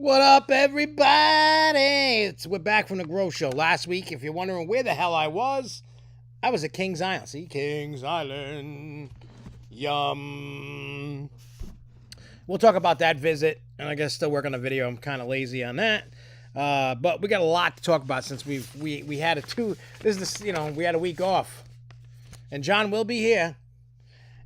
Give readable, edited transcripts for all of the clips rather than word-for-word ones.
What up, everybody? We're back from the Grow Show. Last week, if you're wondering where the hell I was at Kings Island. See, Kings Island. Yum. We'll talk about that visit, and I guess still work on a video. I'm kind of lazy on that, but we got a lot to talk about since we had we had a week off, and John will be here.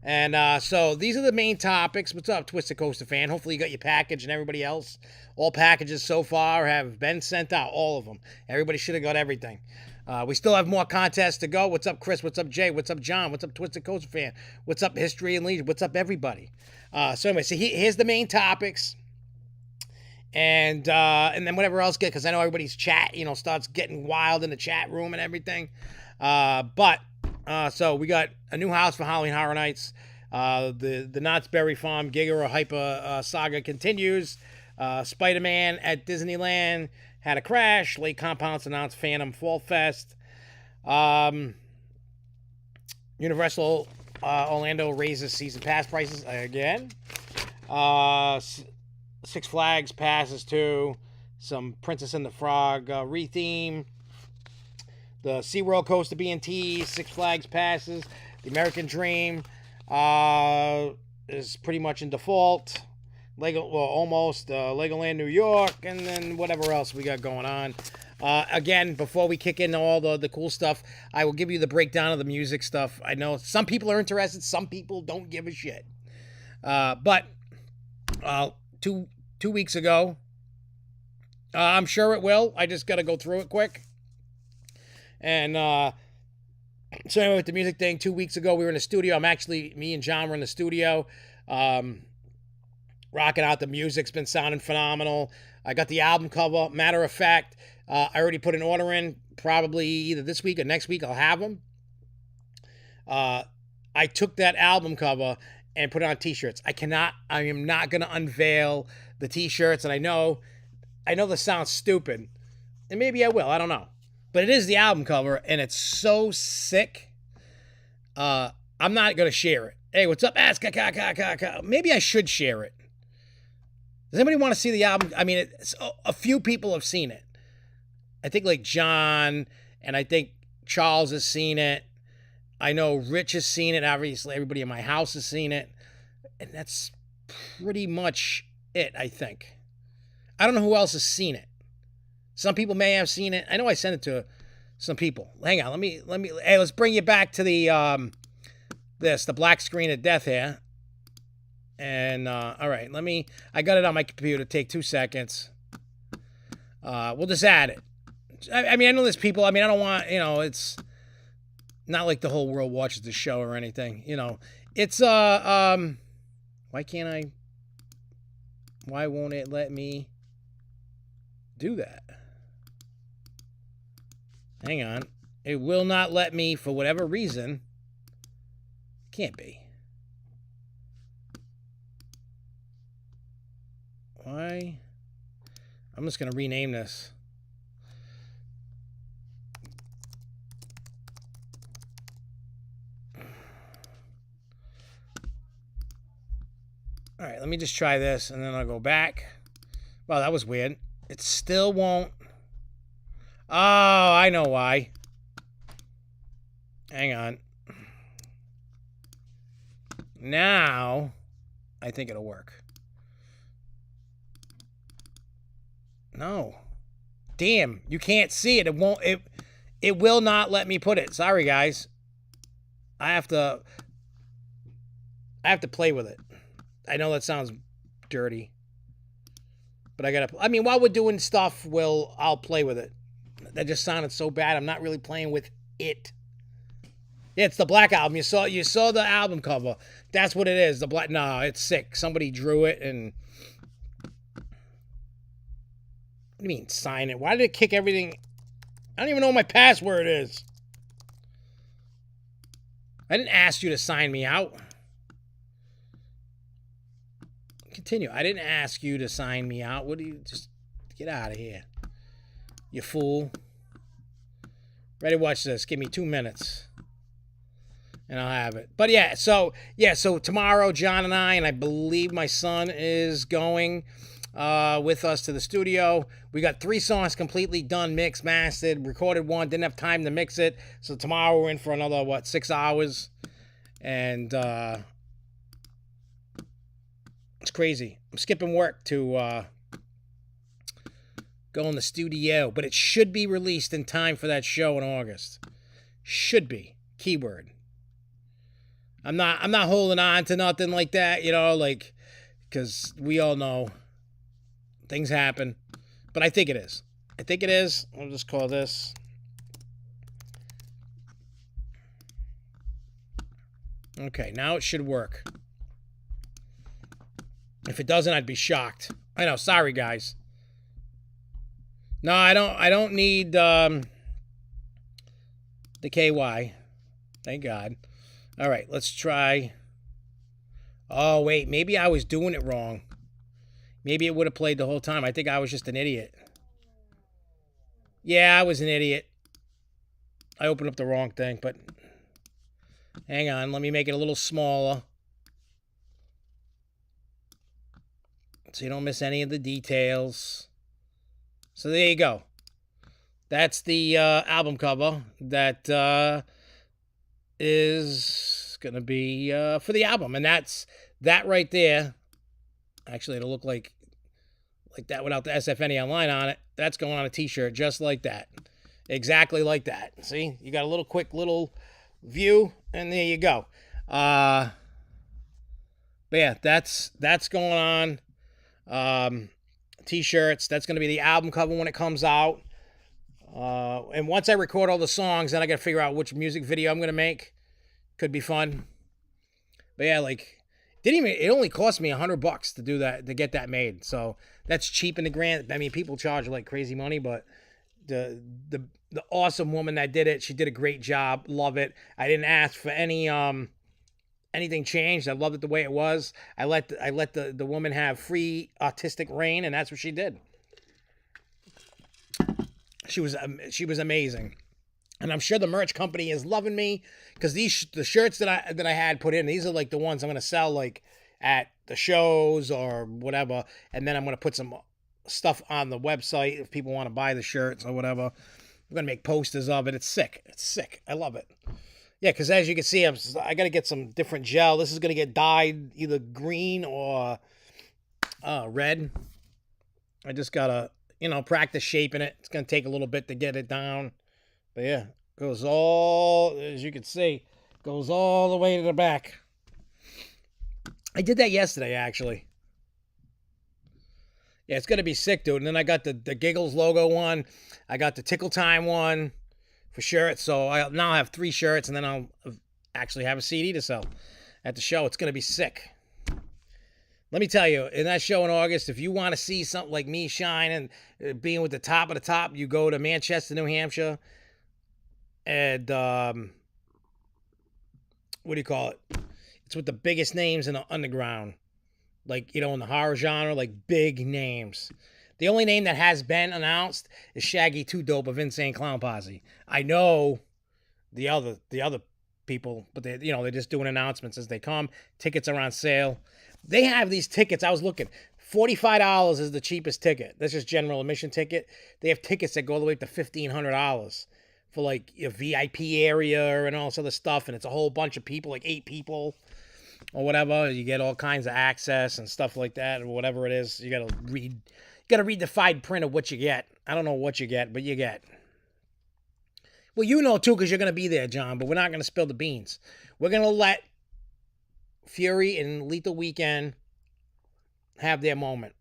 And so these are the main topics. What's up, Twisted Coaster fan? Hopefully you got your package, and everybody else. All packages so far have been sent out, all of them. Everybody should have got everything. We still have more contests to go. What's up, Chris? What's up, Jay? What's up, John? What's up, Twisted Coaster fan? What's up, History and Leisure? What's up, everybody? So anyway, here's the main topics. And then whatever else get, because I know everybody's chat, starts getting wild in the chat room and everything. So we got a new house for Halloween Horror Nights. The Knott's Berry Farm Giga or Hyper saga continues. Spider-Man at Disneyland had a crash. Late Compounce announced Phantom Fall Fest. Universal Orlando raises season pass prices again. Six Flags passes to some Princess and the Frog re-theme. The SeaWorld coaster being teased. Six Flags passes. The American Dream is pretty much in default. Almost Legoland New York, and then whatever else we got going on. Again, before we kick into all the cool stuff, I will give you the breakdown of the music stuff. I know some people are interested, some people don't give a shit. But 2 weeks ago, I'm sure it will. I just got to go through it quick. And so anyway, with the music thing, 2 weeks ago, we were in the studio. Me and John were in the studio. Rocking out the music's been sounding phenomenal. I got the album cover. Matter of fact, I already put an order in. Probably either this week or next week I'll have them. I took that album cover and put it on t-shirts. I am not going to unveil the t-shirts. And I know this sounds stupid. And maybe I will. I don't know. But it is the album cover, and it's so sick. I'm not going to share it. Hey, what's up? Maybe I should share it. Does anybody want to see the album? I mean, a few people have seen it. I think like John, and I think Charles has seen it. I know Rich has seen it. Obviously, everybody in my house has seen it. And that's pretty much it, I think. I don't know who else has seen it. Some people may have seen it. I know I sent it to some people. Hang on, let me. Hey, let's bring you back to the the black screen of death here. And all right, I got it on my computer. Take 2 seconds. We'll just add it. I mean, I know there's people. I mean, I don't want, it's not like the whole world watches the show or anything. It's why won't it let me do that? Hang on. It will not let me for whatever reason. Can't be. Why? I'm just going to rename this. All right, let me just try this, and then I'll go back. Well, that was weird. It still won't. Oh, I know why. Hang on. Now, I think it'll work. No. Damn, you can't see it. It will not let me put it. Sorry, guys. I have to play with it. I know that sounds dirty. But while we're doing stuff, I'll play with it. That just sounded so bad. I'm not really playing with it. Yeah, it's the Black Album. You saw the album cover. That's what it is. The Black. No, it's sick. Somebody drew it and. What do you mean, sign it? Why did it kick everything? I don't even know what my password is. I didn't ask you to sign me out. Continue. I didn't ask you to sign me out. What do you... Just get out of here. You fool. Ready? Watch this. Give me 2 minutes. And I'll have it. But so tomorrow, John and I believe my son is going... with us to the studio. We got 3 songs completely done, mixed, mastered, recorded one. Didn't have time to mix it, so tomorrow we're in for another 6 hours, and it's crazy. I'm skipping work to go in the studio, but it should be released in time for that show in August. Should be. Keyword. I'm not holding on to nothing like that, because we all know things happen. But I think it is. I'll just call this. Okay, now it should work. If it doesn't, I'd be shocked. I know, sorry guys. No, I don't need the KY. Thank God. All right, let's try. Oh, wait, maybe I was doing it wrong. Maybe it would have played the whole time. I think I was just an idiot. Yeah, I was an idiot. I opened up the wrong thing, but hang on. Let me make it a little smaller, so you don't miss any of the details. So there you go. That's the album cover that is going to be for the album. And that's that right there. Actually, it'll look like that without the SFNEOnline on it. That's going on a t-shirt just like that. Exactly like that. See? You got a quick little view, and there you go. But yeah, that's going on. T-shirts. That's going to be the album cover when it comes out. And once I record all the songs, then I got to figure out which music video I'm going to make. Could be fun. But yeah, it only cost me $100 to do that, to get that made. So that's cheap in the grand. I mean, people charge like crazy money, but the awesome woman that did it, she did a great job. Love it. I didn't ask for anything changed. I loved it the way it was. I let the woman have free artistic reign, and that's what she did. She was amazing, and I'm sure the merch company is loving me, because the shirts that I had put in, these are like the ones I'm gonna sell at the shows or whatever, and then I'm gonna put some stuff on the website if people want to buy the shirts or whatever. I'm gonna make posters of it. It's sick. I love it. Yeah, because as you can see, I got to get some different gel. This is going to get dyed either green or red. I just got to, practice shaping it. It's going to take a little bit to get it down. But yeah, goes all, as you can see, goes all the way to the back. I did that yesterday, actually. Yeah, it's going to be sick, dude. And then I got the Giggles logo one. I got the Tickle Time one for shirts. So I now have 3 shirts, and then I'll actually have a CD to sell at the show. It's going to be sick. Let me tell you, in that show in August, if you want to see something like me shine and being with the top of the top, you go to Manchester, New Hampshire, and what do you call it? It's with the biggest names in the underground, in the horror genre, big names. The only name that has been announced is Shaggy 2 Dope of Insane Clown Posse. I know the other people, but they're just doing announcements as they come. Tickets are on sale. They have these tickets. I was looking. $45 is the cheapest ticket. That's just general admission ticket. They have tickets that go all the way up to $1,500 for a VIP area and all this other stuff. And it's a whole bunch of people, 8 people or whatever. You get all kinds of access and stuff like that, or whatever it is. You got to read the fine print of what you get. I don't know what you get, but you get. Well, you know too, because you're going to be there, John, but we're not going to spill the beans. We're going to let Fury and Lethal Weekend have their moment.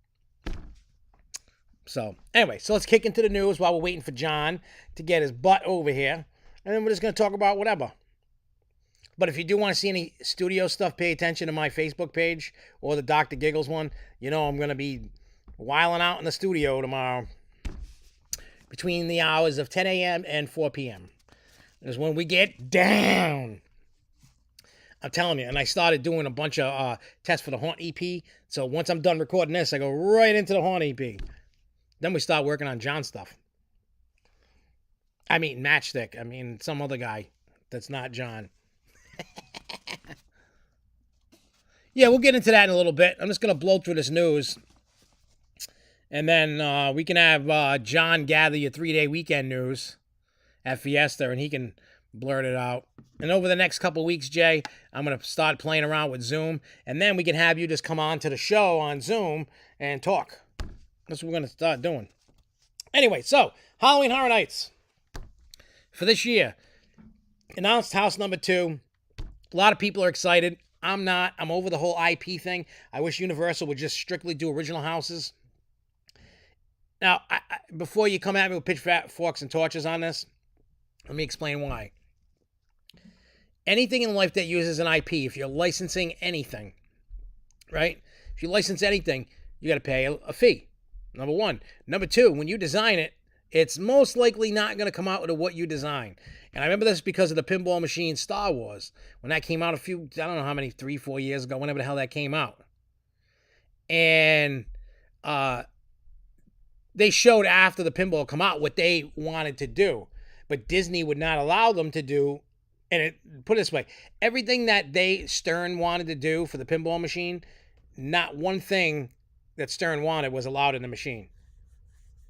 So, anyway, let's kick into the news while we're waiting for John to get his butt over here. And then we're just going to talk about whatever. But if you do want to see any studio stuff, pay attention to my Facebook page or the Dr. Giggles one. I'm going to be whiling out in the studio tomorrow between the hours of 10 a.m. and 4 p.m. is when we get down. I'm telling you. And I started doing a bunch of tests for the Haunt EP. So once I'm done recording this, I go right into the Haunt EP. Then we start working on John stuff. I mean, Matchstick. I mean, some other guy that's not John. Yeah, we'll get into that in a little bit. I'm just going to blow through this news. And then we can have John gather your 3-day weekend news at Fiesta, and he can blurt it out. And over the next couple weeks, Jay, I'm going to start playing around with Zoom, and then we can have you just come on to the show on Zoom and talk. That's what we're going to start doing. Anyway, so Halloween Horror Nights for this year. Announced house number 2. A lot of people are excited. I'm not. I'm over the whole IP thing. I wish Universal would just strictly do original houses. Now, before you come at me with pitchforks and torches on this, let me explain why. Anything in life that uses an IP, if you're licensing anything, right? If you license anything, you got to pay a fee, number one. Number two, when you design it, it's most likely not going to come out with what you design. And I remember this because of the pinball machine Star Wars. When that came out I don't know how many, 3-4 years ago, whenever the hell that came out. And they showed after the pinball come out what they wanted to do. But Disney would not allow them to do, put it this way, everything that Stern wanted to do for the pinball machine, not one thing that Stern wanted was allowed in the machine.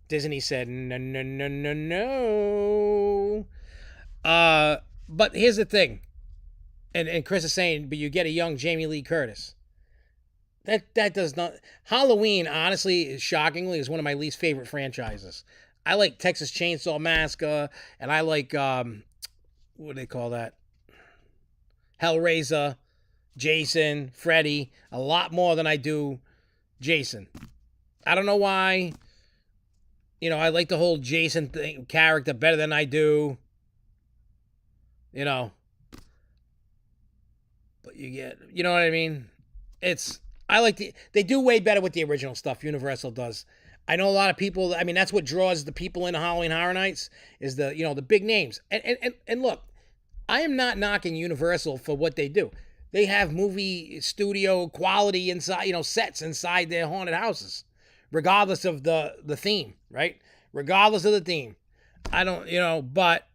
Disney said, no, no, no, no, no. But here's the thing. And Chris is saying, but you get a young Jamie Lee Curtis. That does not... Halloween, honestly, shockingly, is one of my least favorite franchises. I like Texas Chainsaw Massacre, and I like, what do they call that? Hellraiser, Jason, Freddy, a lot more than I do Jason. I don't know why. You know, I like the whole Jason character better than I do. You know. But you know what I mean? They do way better with the original stuff, Universal does. I know a lot of people, I mean, that's what draws the people into Halloween Horror Nights, is the big names. And look, I am not knocking Universal for what they do. They have movie studio quality inside, sets inside their haunted houses, regardless of the theme, right? Regardless of the theme. I don't, but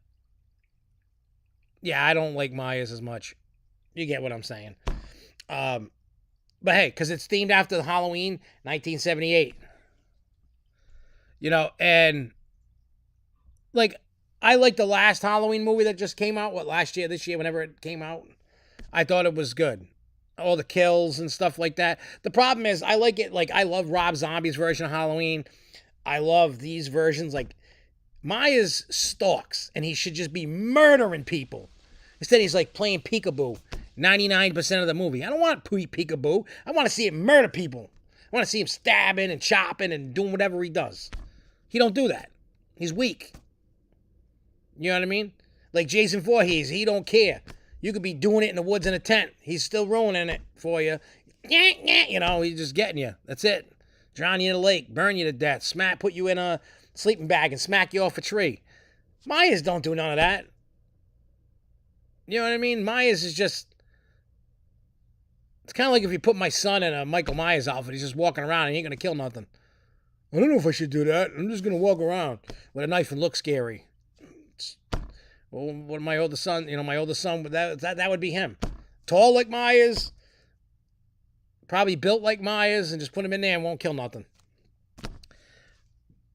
yeah, I don't like Myers as much. You get what I'm saying. But hey, because it's themed after Halloween, 1978. And like, I like the last Halloween movie that just came out, last year, this year, whenever it came out. I thought it was good. All the kills and stuff like that. The problem is, I like it, I love Rob Zombie's version of Halloween. I love these versions. Like, Myers stalks, and he should just be murdering people. Instead, he's playing peekaboo 99% of the movie. I don't want peekaboo. I want to see him murder people. I want to see him stabbing and chopping and doing whatever he does. He don't do that. He's weak. You know what I mean? Like Jason Voorhees, he don't care. You could be doing it in the woods in a tent. He's still ruining it for you. He's just getting you. That's it. Drown you in a lake, burn you to death, put you in a sleeping bag and smack you off a tree. Myers don't do none of that. You know what I mean? Myers is just... It's kind of like if you put my son in a Michael Myers outfit. He's just walking around and he ain't going to kill nothing. I don't know if I should do that. I'm just going to walk around with a knife and look scary. Well, what my oldest son, that would be him. Tall like Myers. Probably built like Myers, and just put him in there and won't kill nothing.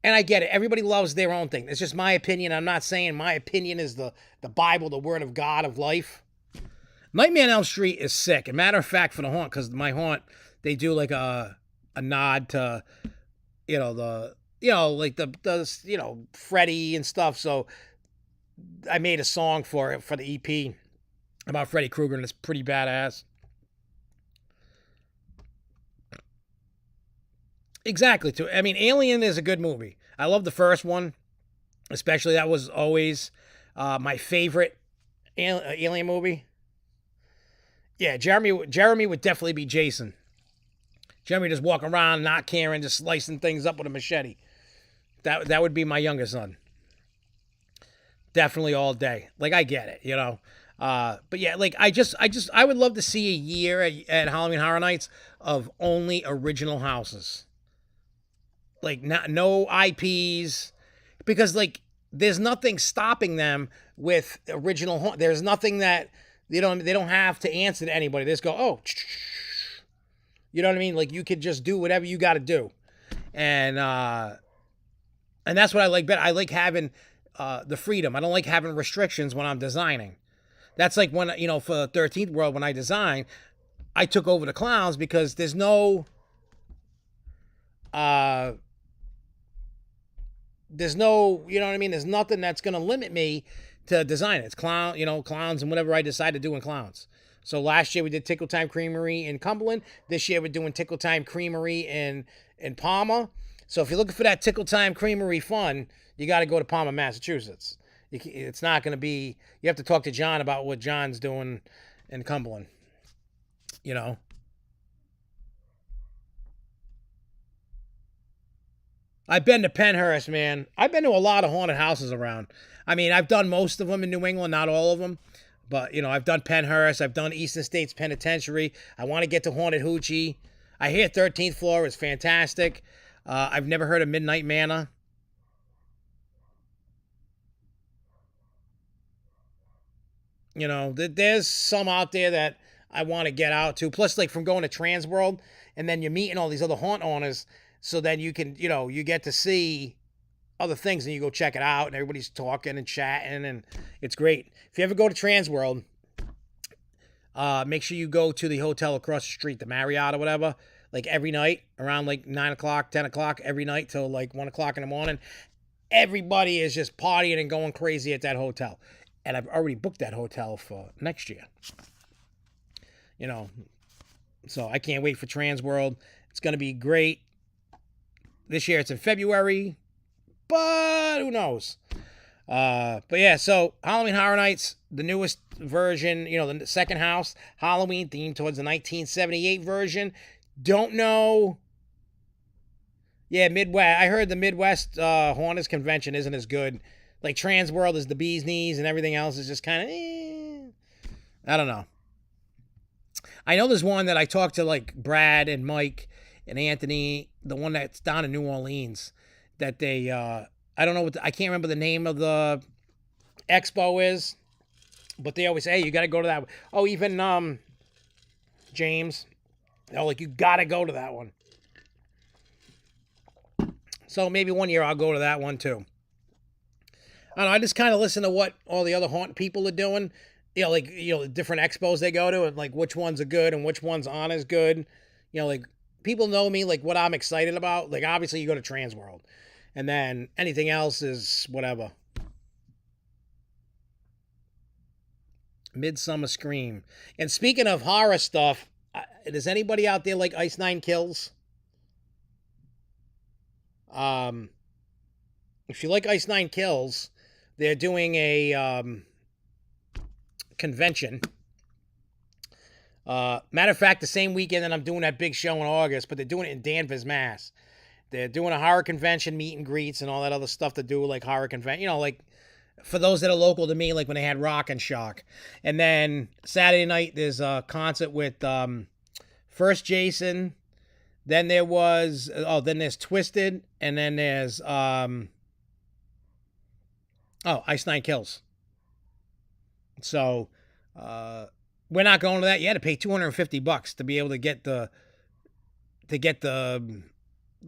And I get it. Everybody loves their own thing. It's just my opinion. I'm not saying my opinion is the Bible, the word of God of life. Nightmare on Elm Street is sick. As a matter of fact, for the haunt, because my haunt, they do like a nod to, the Freddy and stuff. So I made a song for it, for the EP, about Freddy Krueger, and it's pretty badass. Exactly. I mean, Alien is a good movie. I love the first one, especially. That was always my favorite Alien movie. Yeah, Jeremy would definitely be Jason. Jeremy just walking around, not caring, just slicing things up with a machete. That would be my youngest son. Definitely all day. I get it, But yeah, I would love to see a year at Halloween Horror Nights of only original houses. No IPs, because there's nothing stopping them with original. There's nothing that they don't have to answer to anybody. They just go, oh, you know what I mean? You could just do whatever you got to do. and that's what I like better. I like having the freedom. I don't like having restrictions when I'm designing. That's like when, for 13th World, when I designed, I took over the clowns because there's no you know what I mean? There's nothing that's going to limit me to design it. It's clowns and whatever I decide to do in clowns. So last year we did Tickle Time Creamery in Cumberland. This year we're doing Tickle Time Creamery in Palmer. So if you're looking for that Tickle Time Creamery fun, you got to go to Palmer, Massachusetts. It's not going to be, you have to talk to John about what John's doing in Cumberland. I've been to Penhurst, man. I've been to a lot of haunted houses around. I mean, I've done most of them in New England, not all of them. But, I've done Penhurst. I've done Eastern States Penitentiary. I want to get to Haunted Hoochie. I hear 13th Floor is fantastic. I've never heard of Midnight Manor. There's some out there that I want to get out to. Plus, like, from going to Transworld, and then you're meeting all these other haunt owners, so then you can, you get to see other things, and you go check it out, and everybody's talking and chatting, and it's great. If you ever go to Transworld, make sure you go to the hotel across the street, the Marriott or whatever, like every night around like 9 o'clock, 10 o'clock, every night till like 1 o'clock in the morning. Everybody is just partying and going crazy at that hotel. And I've already booked that hotel for next year. So I can't wait for Transworld. It's going to be great. This year it's in February, but who knows? But yeah, so Halloween Horror Nights, the newest version, the second house, Halloween themed towards the 1978 version. Don't know. Yeah, Midwest. I heard the Midwest Haunters Convention isn't as good. Like Transworld is the bee's knees and everything else is just kind of, I don't know. I know there's one that I talked to like Brad and Mike and Anthony, the one that's down in New Orleans, that they, I don't know I can't remember the name of the expo is, but they always say, hey, you got to go to that. Oh, even James, like, you got to go to that one. So maybe one year I'll go to that one too. I don't know, I just kind of listen to what all the other haunt people are doing. The different expos they go to, and like which ones are good and which ones aren't as good. Like, people know me, like what I'm excited about. Like, obviously you go to Transworld, and then anything else is whatever. Midsummer Scream. And speaking of horror stuff, does anybody out there like Ice Nine Kills? If you like Ice Nine Kills, they're doing a convention. Matter of fact, the same weekend that I'm doing that big show in August, but they're doing it in Danvers, Mass. They're doing a horror convention, meet and greets, and all that other stuff to do, like horror convention. Like, for those that are local to me, like when they had Rock and Shock. And then Saturday night, there's a concert with first Jason. Then there's Twisted, and then there's Ice Nine Kills. So we're not going to that. You had to pay $250 to be able to get the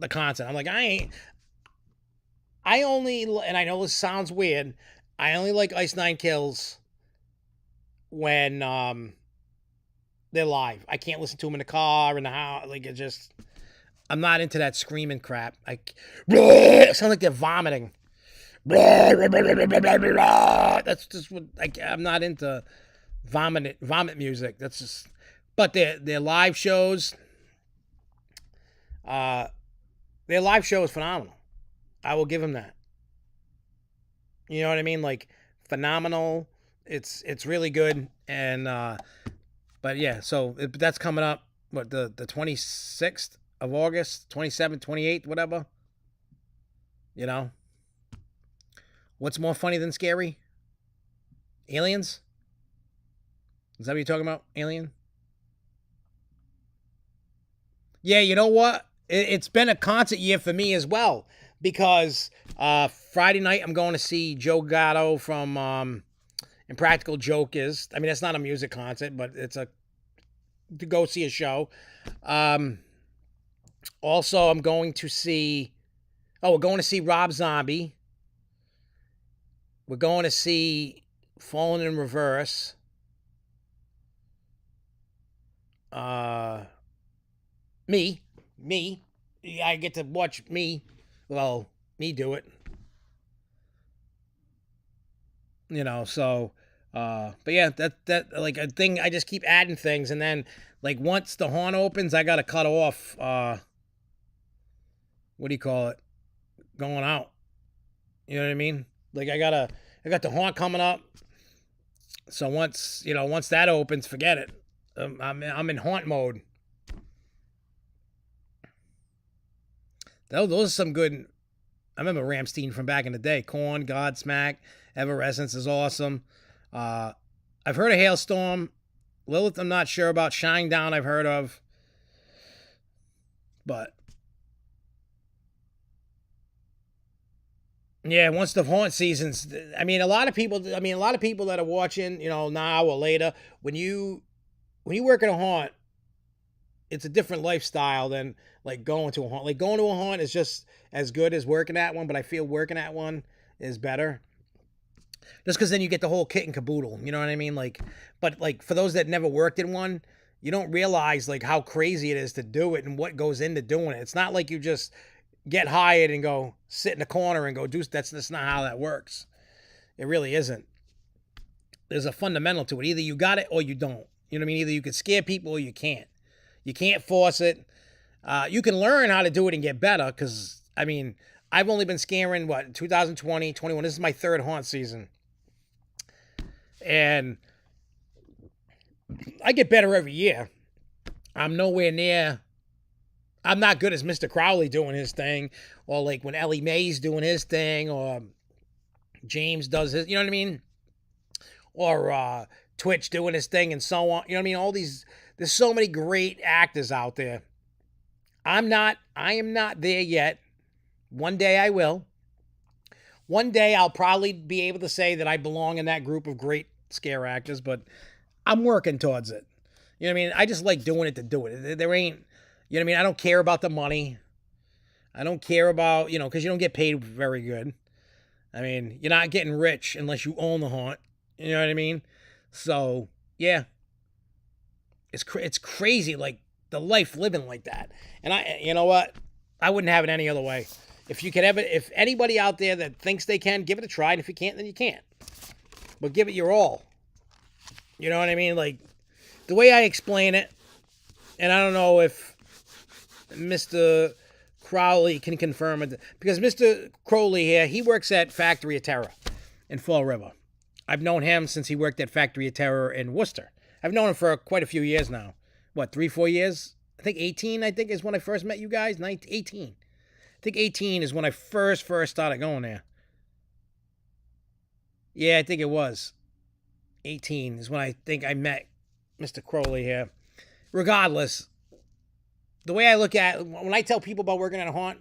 concert. I'm like, I only, and I know this sounds weird, I only like Ice Nine Kills when they're live. I can't listen to them in the car, in the house. Like, I'm not into that screaming crap. It sounds like they're vomiting. That's just what I'm not into vomit music. That's just, but their live shows, their live show is phenomenal. I will give them that. You know what I mean? Like, phenomenal. It's really good. And but yeah, so that's coming up. What, the 26th of August, 27th, 28th, whatever. What's more funny than scary? Aliens? Is that what you're talking about? Alien? Yeah, you know what? It's been a concert year for me as well, because Friday night I'm going to see Joe Gatto from Impractical Jokers. I mean, that's not a music concert, but it's to go see a show. Also, I'm going to see. Oh, we're going to see Rob Zombie. We're going to see Fallen in Reverse. Me. I get to watch me. Well, me do it. So but yeah, that like a thing. I just keep adding things, and then like once the haunt opens, I gotta cut off what do you call it, going out. You know what I mean? Like I got the haunt coming up. So once that opens, forget it. I'm in haunt mode. Those are some good. I remember Ramstein from back in the day. Korn, Godsmack, Evanescence is awesome. I've heard of Hailstorm. Lilith, I'm not sure about. Shinedown, I've heard of. But yeah, once the haunt seasons, a lot of people that are watching, now or later, when you work in a haunt, it's a different lifestyle than like going to a haunt. Like going to a haunt is just as good as working at one, but I feel working at one is better. Just because then you get the whole kit and caboodle, you know what I mean? Like, but like for those that never worked in one, you don't realize like how crazy it is to do it and what goes into doing it. It's not like you just get hired and go sit in the corner and go do. That's not how that works. It really isn't. There's a fundamental to it. Either you got it or you don't. You know what I mean? Either you can scare people or you can't. You can't force it. You can learn how to do it and get better because, I've only been scaring, 2020, 21. This is my third haunt season. And I get better every year. I'm nowhere near. I'm not good as Mr. Crowley doing his thing, or like when Ellie Mae's doing his thing, or James does his, you know what I mean? Or Twitch doing his thing and so on. You know what I mean? All these, there's so many great actors out there. I am not there yet. One day I will. One day I'll probably be able to say that I belong in that group of great scare actors, but I'm working towards it. You know what I mean? I just like doing it to do it. There ain't, you know what I mean? I don't care about the money. I don't care about, because you don't get paid very good. You're not getting rich unless you own the haunt. You know what I mean? So, yeah. It's crazy, like, the life living like that. And you know what? I wouldn't have it any other way. If anybody out there that thinks they can, give it a try. And if you can't, then you can't. But give it your all. You know what I mean? Like, the way I explain it, and I don't know if Mr. Crowley can confirm it, because Mr. Crowley here, he works at Factory of Terror in Fall River. I've known him since he worked at Factory of Terror in Worcester. I've known him for quite a few years now. 3-4 years? I think 18, is when I first met you guys. 18. I think 18 is when I first started going there. Yeah, I think it was. 18 is when I think I met Mr. Crowley here. Regardless, the way I look at, when I tell people about working at a haunt,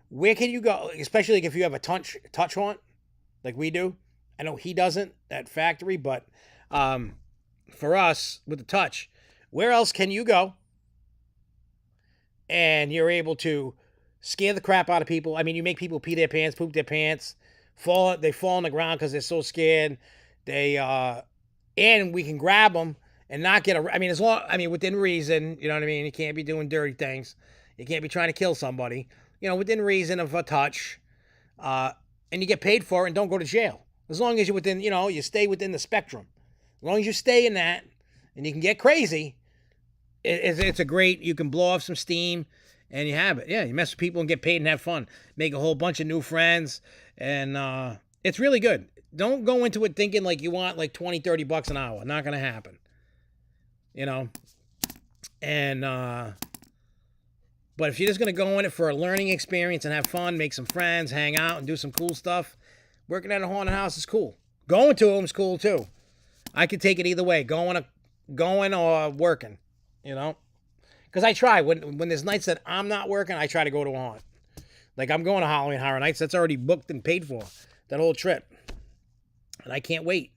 where can you go? Especially like if you have a touch haunt, like we do. I know he doesn't at Factory, but for us, with the touch, where else can you go? And you're able to scare the crap out of people. You make people pee their pants, poop their pants, they fall on the ground because they're so scared. And we can grab them and not get within reason, you know what I mean? You can't be doing dirty things. You can't be trying to kill somebody, within reason of a touch. And you get paid for it and don't go to jail. As long as you're within, you stay within the spectrum. As long as you stay in that and you can get crazy, it's a great, you can blow off some steam and you have it. Yeah, you mess with people and get paid and have fun. Make a whole bunch of new friends. And it's really good. Don't go into it thinking like you want like $20-$30 an hour. Not going to happen. And but if you're just going to go in it for a learning experience and have fun, make some friends, hang out and do some cool stuff, working at a haunted house is cool. Going to them is cool too. I could take it either way, going or working, because I try when there's nights that I'm not working, I try to go to a haunt. Like I'm going to Halloween Horror Nights. That's already booked and paid for, that whole trip. And I can't wait.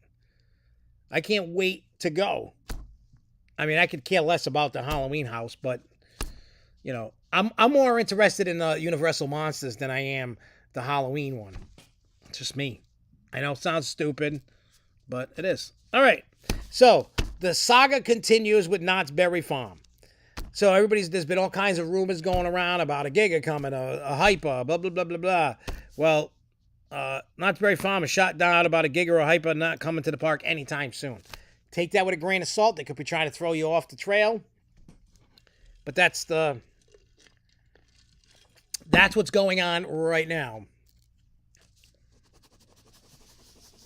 I can't wait to go. I could care less about the Halloween house, but, I'm more interested in the Universal Monsters than I am the Halloween one. It's just me. I know it sounds stupid, but it is. All right. So the saga continues with Knott's Berry Farm. So there's been all kinds of rumors going around about a Giga coming, a hyper, blah, blah, blah, blah, blah. Well, Knott's Berry Farm is shot down about a Giga or a hyper not coming to the park anytime soon. Take that with a grain of salt. They could be trying to throw you off the trail. But that's what's going on right now.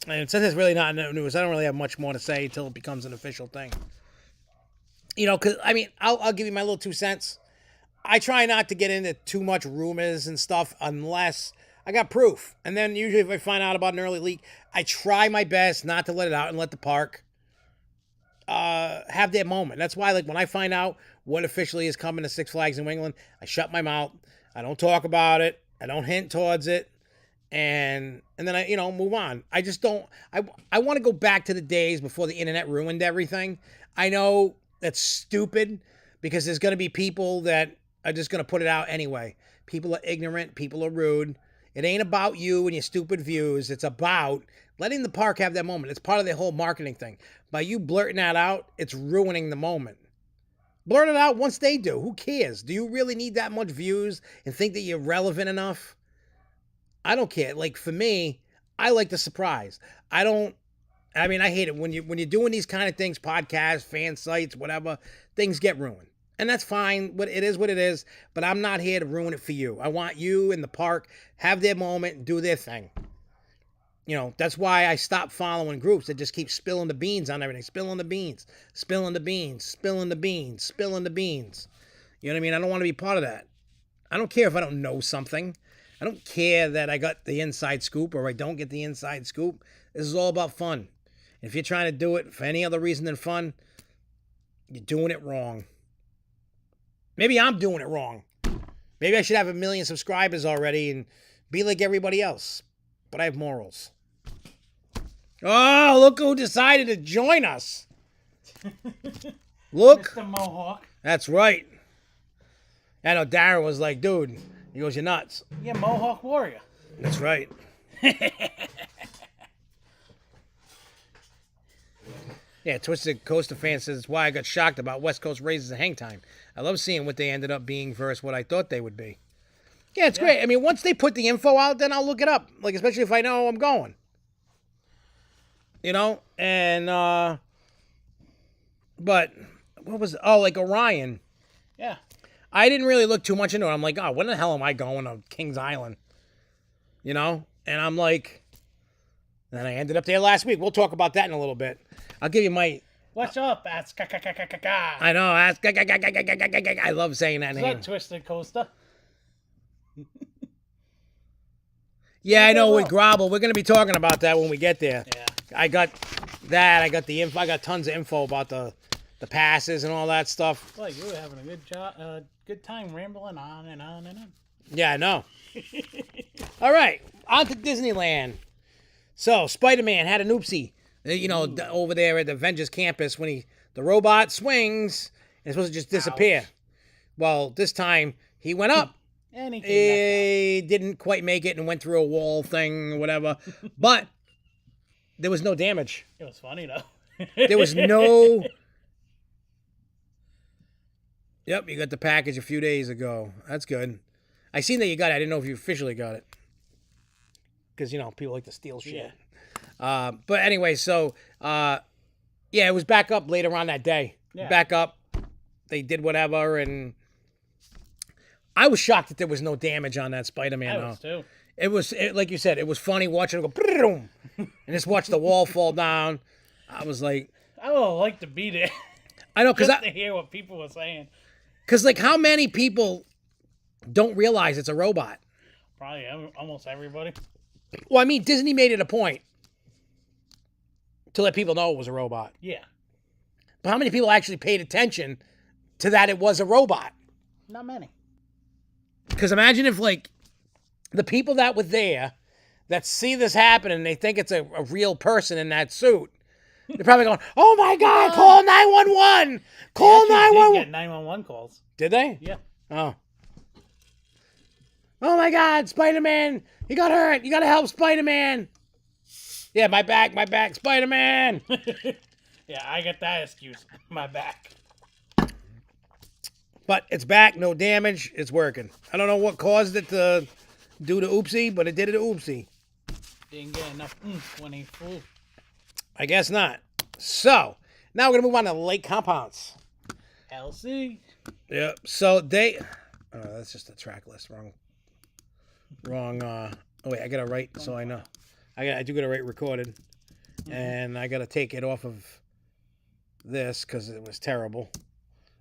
And since it's really not news, I don't really have much more to say until it becomes an official thing. You know, because, I mean, I'll give you my little 2 cents. I try not to get into too much rumors and stuff unless I got proof. And then usually if I find out about an early leak, I try my best not to let it out and let the park have their moment. That's why, like, when I find out what officially is coming to Six Flags in New England, I shut my mouth. I don't talk about it. I don't hint towards it. And then I, move on. I just don't, I want to go back to the days before the internet ruined everything. I know that's stupid because there's going to be people that are just going to put it out anyway. People are ignorant. People are rude. It ain't about you and your stupid views. It's about letting the park have that moment. It's part of their whole marketing thing. By you blurting that out, it's ruining the moment. Blurt it out once they do. Who cares? Do you really need that much views and think that you're relevant enough? I don't care. Like, for me, I like the surprise. I hate it when you're doing these kind of things, podcasts, fan sites, whatever, things get ruined. And that's fine. It is what it is. But I'm not here to ruin it for you. I want you in the park, have their moment, and do their thing. That's why I stopped following groups that just keep spilling the beans on everything. Spilling the beans, spilling the beans, spilling the beans, spilling the beans. You know what I mean? I don't want to be part of that. I don't care if I don't know something. I don't care that I got the inside scoop or I don't get the inside scoop. This is all about fun. And if you're trying to do it for any other reason than fun, you're doing it wrong. Maybe I'm doing it wrong. Maybe I should have 1 million subscribers already and be like everybody else. But I have morals. Oh, look who decided to join us. Look. Mr. Mohawk. That's right. I know Darren was like, dude, he goes, you're nuts. Yeah, Mohawk Warrior. That's right. Yeah, Twisted Coaster fan says, it's why I got shocked about West Coast raises and hang time. I love seeing what they ended up being versus what I thought they would be. Yeah, it's great. I mean, once they put the info out, then I'll look it up. Like, especially if I know I'm going. And, but, what was it? Oh, like Orion. Yeah. I didn't really look too much into it. I'm like, oh, when the hell am I going to Kings Island? And I'm like, then I ended up there last week. We'll talk about that in a little bit. I'll give you my... What's up? That's I know. I love saying that name. Is that Twisted Coaster? Yeah, I know. With Grobble, we're going to be talking about that when we get there. Yeah. I got that. I got the info. I got tons of info about the passes and all that stuff. Well, you were having a good time rambling on and on and on. Yeah, I know. All right, on to Disneyland. So, Spider-Man had an oopsie. Over there at the Avengers campus when the robot swings and it's supposed to just disappear. Ouch. Well, this time he went up. And he didn't quite make it and went through a wall thing or whatever. But there was no damage. It was funny, though. There was no... Yep, you got the package a few days ago. That's good. I seen that you got it. I didn't know if you officially got it. Because, people like to steal shit. Yeah. But anyway, so, it was back up later on that day. Yeah. Back up. They did whatever, and I was shocked that there was no damage on that Spider-Man. I was, too. It was, like you said, it was funny watching it go, boom, and just watch the wall fall down. I was like... I would like to be there. I know, because to hear what people were saying. Because, like, how many people don't realize it's a robot? Probably almost everybody. Well, I mean, Disney made it a point to let people know it was a robot. Yeah. But how many people actually paid attention to that it was a robot? Not many. Because imagine if, like, the people that were there that see this happen and they think it's a real person in that suit, they're probably going, oh, my God, call 911. Call 911. They did get 911 calls. Did they? Yeah. Oh. Oh my God, Spider-Man! He got hurt. You gotta help Spider-Man. Yeah, my back, Spider-Man. Yeah, I got that excuse. My back. But it's back, no damage. It's working. I don't know what caused it to do the oopsie, but it did it oopsie. Didn't get enough oomph when he flew. I guess not. So now we're gonna move on to Lake Compounce. LC. Yep. So they. That's just a track list. Wrong. Oh wait, I gotta write so I know. I do gotta write recorded, and I gotta take it off of this because it was terrible.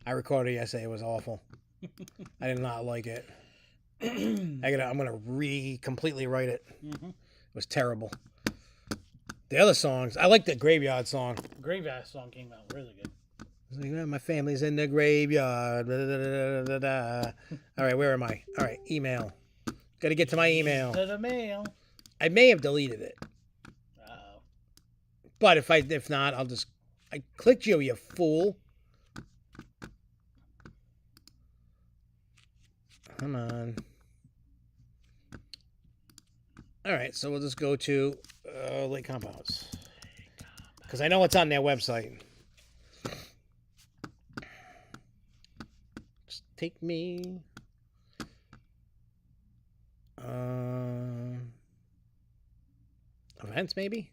I recorded it yesterday. It was awful. I did not like it. I'm gonna completely write it. It was terrible. The other songs, I like the Graveyard song. Graveyard song came out really good. It's like, my family's in the graveyard. All right, where am I? All right, email. Got to get to my email. To the mail. I may have deleted it, Uh-oh. but if not, I clicked you fool. Come on. All right, so we'll just go to Lake Compounce because I know it's on their website. Just take me. Events maybe.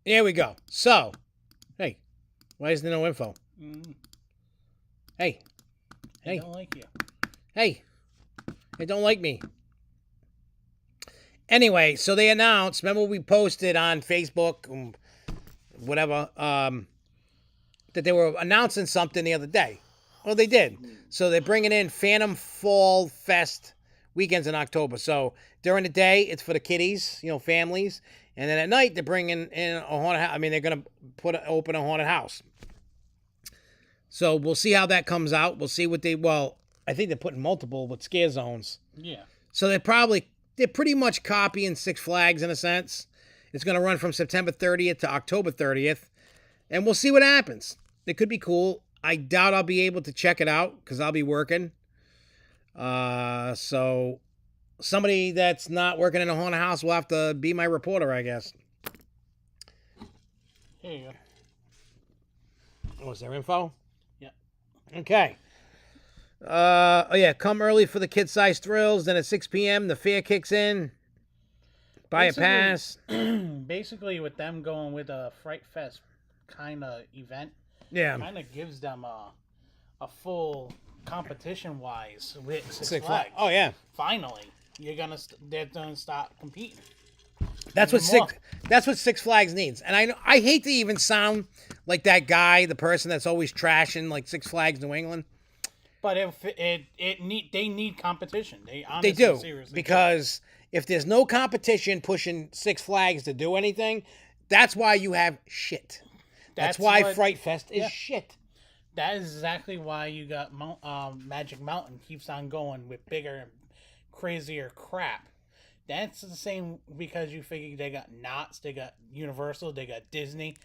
There we go. So, hey, why is there no info? Hey. I don't like you. Hey, they don't like me. Anyway, so they announced, remember we posted on Facebook, whatever, that they were announcing something the other day. Well, they did. So they're bringing in Phantom Fall Fest weekends in October. So during the day, it's for the kiddies, families. And then at night, they're bringing in a haunted house. I mean, they're going to open a haunted house. So we'll see how that comes out. We'll see what I think they're putting multiple with scare zones. Yeah. So they're pretty much copying Six Flags in a sense. It's going to run from September 30th to October 30th. And we'll see what happens. It could be cool. I doubt I'll be able to check it out because I'll be working. So somebody that's not working in a haunted house will have to be my reporter, I guess. Here you go. Oh, is there info? Yeah. Okay. Come early for the kid-sized thrills. Then at 6 p.m., the fair kicks in. Buy a pass. Basically, with them going with a Fright Fest kind of event, kind of gives them a full competition-wise with Six Flags. Oh, yeah. Finally, they're gonna start competing. That's what Six Flags needs. And I hate to even sound like that guy, the person that's always trashing like Six Flags New England. But they need competition. They do, seriously because if there's no competition pushing Six Flags to do anything, that's why you have shit. That's why Fright Fest is shit. That is exactly why you got Magic Mountain keeps on going with bigger and crazier crap. That's the same because you figure they got Knott, they got Universal, they got Disney.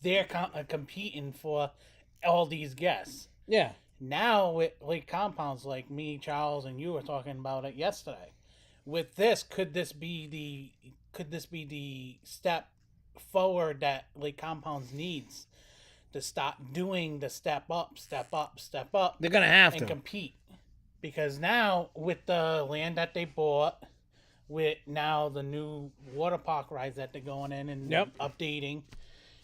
They're competing for all these guests. Yeah. Now with Lake Compounce, like me, Charles, and you were talking about it yesterday. With this, could this be the step forward that Lake Compounce needs to stop doing the step up? They're gonna have and to compete, because now with the land that they bought, with now the new water park rides that they're going in and updating,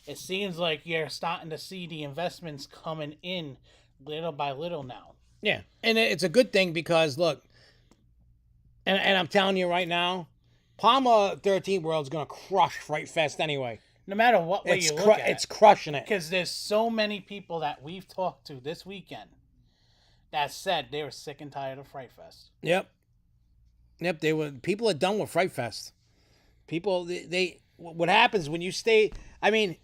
it seems like you're starting to see the investments coming in little by little now. Yeah, and it's a good thing because look, and I'm telling you right now, Palma 13th World's gonna crush Fright Fest anyway. No matter what way you look at it, it's crushing it. Because there's so many people that we've talked to this weekend that said they were sick and tired of Fright Fest. Yep. People are done with Fright Fest. People, what happens when you stay? I mean,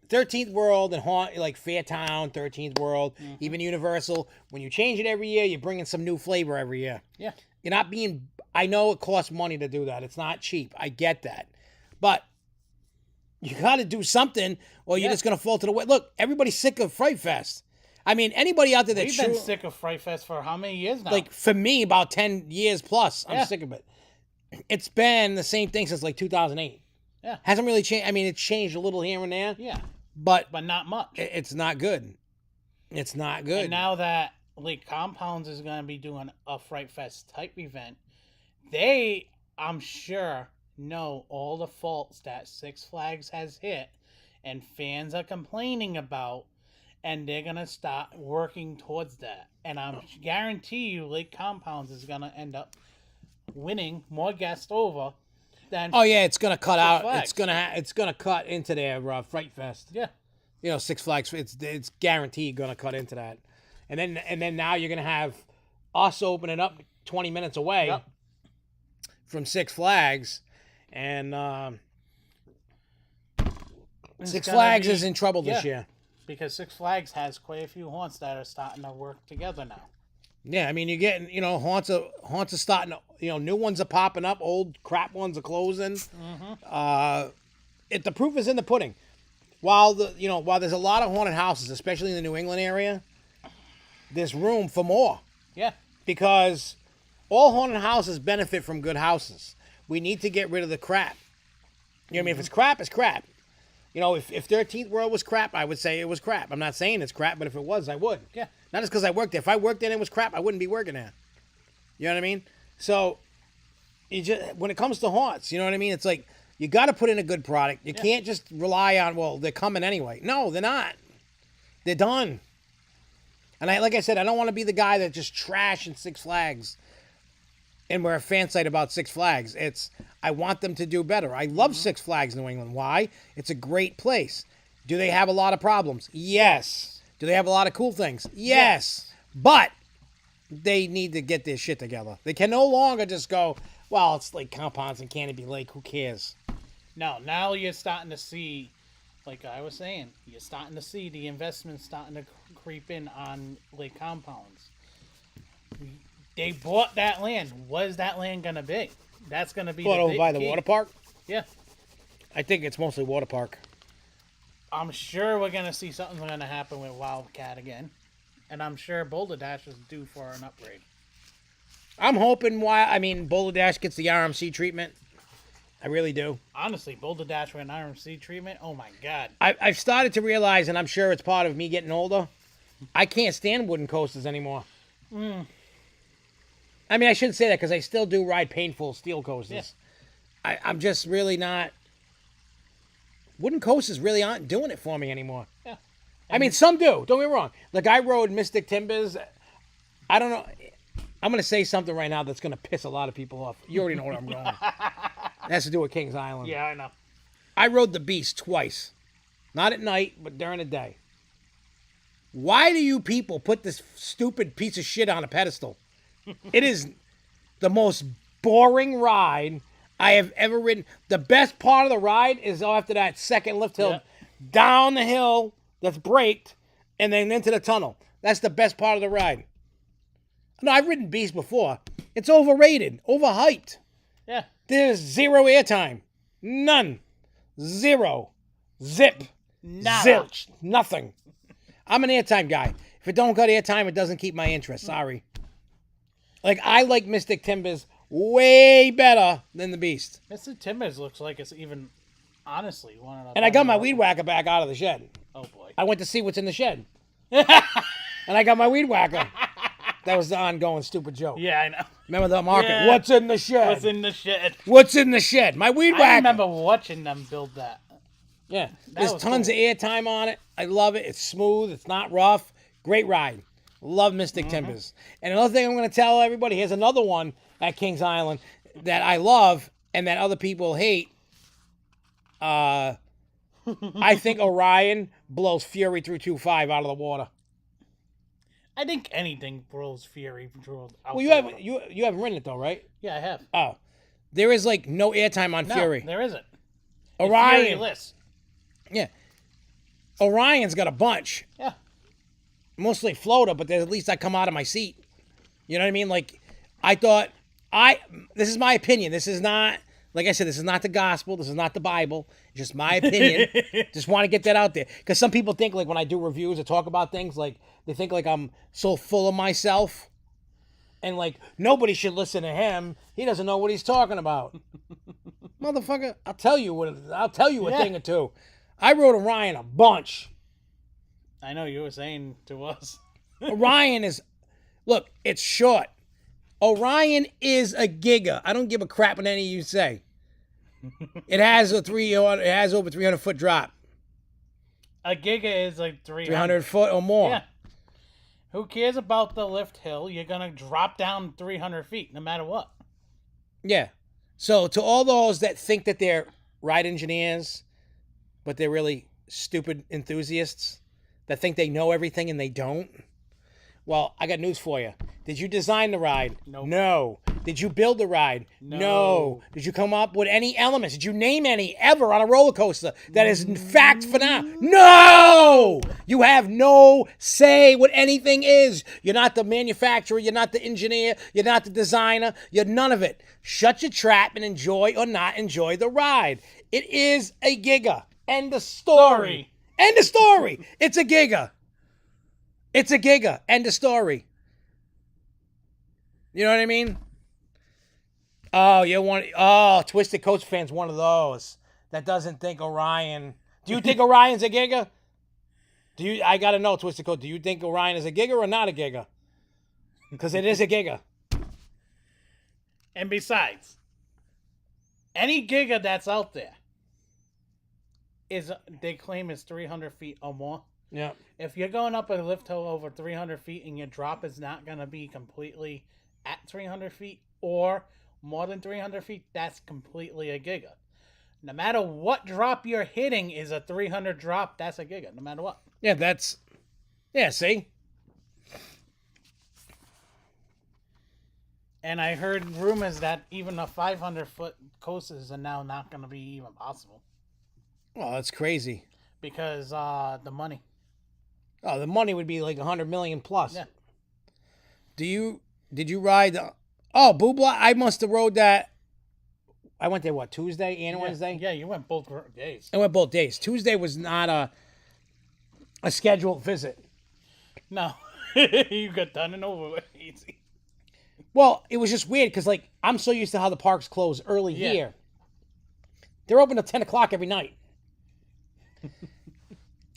13th World and like Fairtown, 13th World, even Universal. When you change it every year, you're bringing some new flavor every year. Yeah. You're not being. I know it costs money to do that. It's not cheap. I get that, but you got to do something, or you're just gonna fall to the way. Look, everybody's sick of Fright Fest. I mean, anybody out there that's We've been sick of Fright Fest for how many years now? like for me, about 10 years plus. I'm Yeah. sick of it. It's been the same thing since like 2008. Yeah. Hasn't really changed. I mean, it's changed a little here and there. Yeah. But not much. it's not good. It's not good. And now that like Compounce is going to be doing a Fright Fest type event, they, I'm sure, know all the faults that Six Flags has hit and fans are complaining about, and they're going to start working towards that. And I guarantee you Lake Compounce is going to end up winning more guests over than Oh yeah, it's gonna cut out. Flags. It's gonna cut into their Fright Fest. Yeah. You know, Six Flags. It's guaranteed gonna cut into that. And then now you're gonna have us opening up 20 minutes away Yep. from Six Flags, and It's Six gonna Flags be- is in trouble this yeah. year. Because Six Flags has quite a few haunts that are starting to work together now. Yeah, I mean, you're getting, haunts are starting to, new ones are popping up, old crap ones are closing. Mm-hmm. The proof is in the pudding. While there's a lot of haunted houses, especially in the New England area, there's room for more Yeah. because all haunted houses benefit from good houses. We need to get rid of the crap. You know what I mean? If it's crap, it's crap. If 13th World was crap, I would say it was crap. I'm not saying it's crap, but if it was, I would. Yeah. Not just because I worked there. If I worked there and it was crap, I wouldn't be working there. You know what I mean? So, when it comes to haunts, you know what I mean? It's like, you got to put in a good product. You can't just rely on, well, they're coming anyway. No, they're not. They're done. And like I said, I don't want to be the guy that just trashing Six Flags. And we're a fan site about Six Flags. I want them to do better. I love Six Flags New England. Why? It's a great place. Do they have a lot of problems? Yes. Do they have a lot of cool things? Yes. But they need to get their shit together. They can no longer just go, well, it's like Compounce and Canopy Lake. Who cares? No, now you're starting to see, like I was saying, you're starting to see the investment starting to creep in on Lake Compounce. They bought that land. What is that land going to be? That's going to be Over by the water park? Yeah. I think it's mostly water park. I'm sure we're going to see something going to happen with Wildcat again. And I'm sure Boulder Dash is due for an upgrade. I'm hoping Boulder Dash gets the RMC treatment. I really do. Honestly, Boulder Dash with an RMC treatment, oh my God. I've started to realize, and I'm sure it's part of me getting older, I can't stand wooden coasters anymore. I mean, I shouldn't say that because I still do ride painful steel coasters. Yeah. I'm just really not... Wooden coasters really aren't doing it for me anymore. Yeah. I mean, some do. Don't get me wrong. Like, I rode Mystic Timbers. I don't know. I'm going to say something right now that's going to piss a lot of people off. You already know where I'm going. It has to do with Kings Island. Yeah, I know. I rode the Beast twice. Not at night, but during the day. Why do you people put this stupid piece of shit on a pedestal? It is the most boring ride I have ever ridden. The best part of the ride is after that second lift hill, down the hill that's braked, and then into the tunnel. That's the best part of the ride. No, I've ridden Beast before. It's overrated, overhyped. Yeah. There's zero airtime. None. Zero. Zip. Nada. Zilch. Nothing. I'm an airtime guy. If it don't got airtime, it doesn't keep my interest. Sorry. Like, I like Mystic Timbers way better than the Beast. Mr. Timbers looks like it's even, honestly, one of the... And I got my weed whacker back out of the shed. Oh, boy. I went to see what's in the shed. And I got my weed whacker. That was the ongoing stupid joke. Yeah, I know. Remember the market? Yeah. What's in the shed? What's in the shed? What's in the shed? My weed whacker. I remember watching them build that. Yeah. There's was tons cool. of airtime on it. I love it. It's smooth. It's not rough. Great ride. Love Mystic Timbers. And another thing I'm going to tell everybody, here's another one at Kings Island that I love and that other people hate. I think Orion blows Fury 325 out of the water. I think anything blows Fury out. Well, you haven't ridden it though, right? Yeah, I have. Oh, there is like no airtime on No, Fury. there isn't. Orion, Fury-less. yeah. Orion's got a bunch. Yeah. Mostly floater, but at least I come out of my seat. You know what I mean? Like, I thought, this is my opinion. This is not Like I said, this is not the gospel. This is not the Bible. It's just my opinion. Just want to get that out there. Because some people think, like, when I do reviews or talk about things, like, they think, like, I'm so full of myself. And, like, nobody should listen to him. He doesn't know what he's talking about. Motherfucker, I'll tell you a thing or two. I wrote Orion a bunch. I know you were saying to us. Orion is... Look, it's short. Orion is a giga. I don't give a crap what any of you say. It has over 300-foot drop. A giga is like 300 foot or more. Yeah. Who cares about the lift hill? You're going to drop down 300 feet no matter what. Yeah. So to all those that think that they're ride engineers, but they're really stupid enthusiasts that think they know everything and they don't, well, I got news for you. Did you design the ride? Nope. No. Did you build the ride? No. Did you come up with any elements? Did you name any ever on a roller coaster that is in fact phenomenal? No! You have no say what anything is. You're not the manufacturer. You're not the engineer. You're not the designer. You're none of it. Shut your trap and enjoy or not enjoy the ride. It is a giga. End of story. End of story. It's a giga. It's a giga. End of story. You know what I mean? Twisted Coast fans, one of those that doesn't think Orion. Do you think Orion's a giga? I gotta know, Twisted Coast. Do you think Orion is a giga or not a giga? Because it is a giga. And besides, any giga that's out there they claim is 300 feet or more. Yeah. If you're going up a lift hill over 300 feet and your drop is not going to be completely at 300 feet or more than 300 feet, that's completely a giga. No matter what drop you're hitting is a 300 drop, that's a giga, no matter what. Yeah, see? And I heard rumors that even the 500-foot coasters are now not going to be even possible. Oh, that's crazy. Because the money. Oh, the money would be like 100 million plus. Yeah. Did you ride Boo Block? I must have rode that. I went there, Tuesday and Wednesday? Yeah, you went both days. I went both days. Tuesday was not a scheduled visit. No. You got done and over with. Easy. Well, it was just weird because, like, I'm so used to how the parks close early here. They're open till 10 o'clock every night.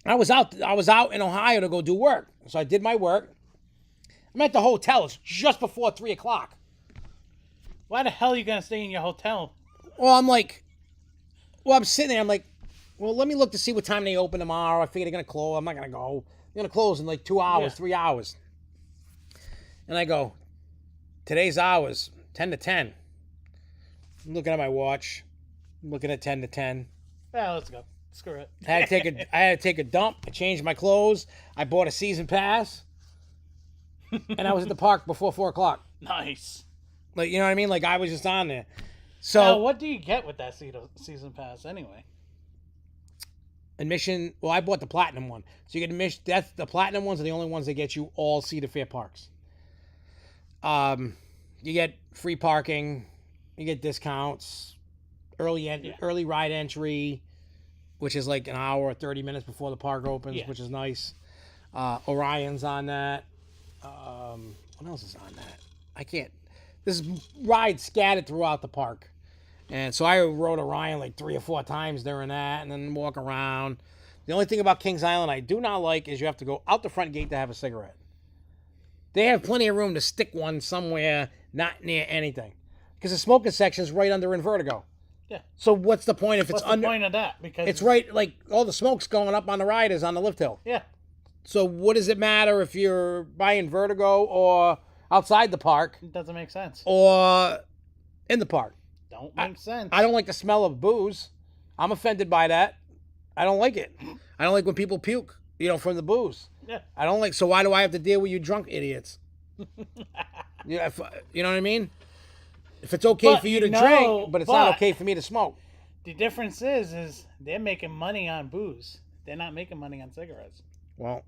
I was out in Ohio to go do work. So I did my work. I'm at the hotel. It's just before 3 o'clock. Why the hell are you going to stay in your hotel? Well, I'm sitting there. I'm like, well, let me look to see what time they open tomorrow. I figure they're going to close. I'm not going to go. They're going to close in like 2 hours, 3 hours. And I go, today's hours, 10 to 10. I'm looking at my watch. I'm looking at 10 to 10. Yeah, let's go. Screw it. I had to take a dump. I changed my clothes. I bought a season pass. And I was at the park before 4 o'clock. Nice. Like, you know what I mean? Like, I was just on there. So, now, what do you get with that season pass anyway? Admission. Well, I bought the platinum one. So you get admission. That's the platinum ones are the only ones that get you all Cedar Fair parks. You get free parking. You get discounts. Early ride entry, which is like an hour or 30 minutes before the park opens, which is nice. Orion's on that. What else is on that? I can't. There's rides scattered throughout the park. And so I rode Orion like 3 or 4 times during that and then walk around. The only thing about Kings Island I do not like is you have to go out the front gate to have a cigarette. They have plenty of room to stick one somewhere not near anything. Because the smoking section is right under in Vertigo. Yeah. So what's the point if it's under? What's the point of that? Because it's right, like all the smoke's going up on the ride is on the lift hill. Yeah. So what does it matter if you're buying Vertigo or outside the park? It doesn't make sense. Or in the park. Don't make sense. I don't like the smell of booze. I'm offended by that. I don't like it. I don't like when people puke, from the booze. Yeah. I don't like. So why do I have to deal with you drunk idiots? You know what I mean? If it's okay for you to drink, but it's not okay for me to smoke. The difference is they're making money on booze. They're not making money on cigarettes. Well,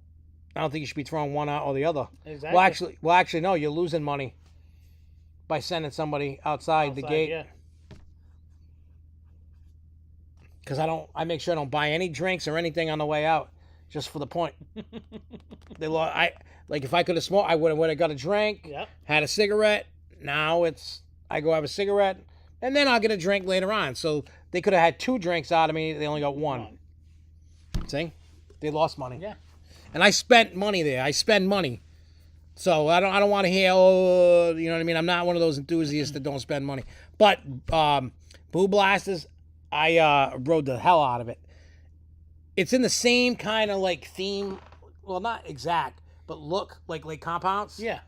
I don't think you should be throwing one out or the other. Exactly. Well, actually, no. You're losing money by sending somebody outside the gate. Yeah. because I make sure I don't buy any drinks or anything on the way out, just for the point. Like if I could have smoked, I would have got a drink, Yep. had a cigarette. Now I go have a cigarette, and then I'll get a drink later on. So they could have had 2 drinks out of me. They only got 1. See, they lost money. Yeah. And I spent money there. I spend money. So I don't want to hear, oh, you know what I mean? I'm not one of those enthusiasts that don't spend money. But Boo Blasters, I rode the hell out of it. It's in the same kind of like theme, well, not exact, but look like Compounce. Yeah.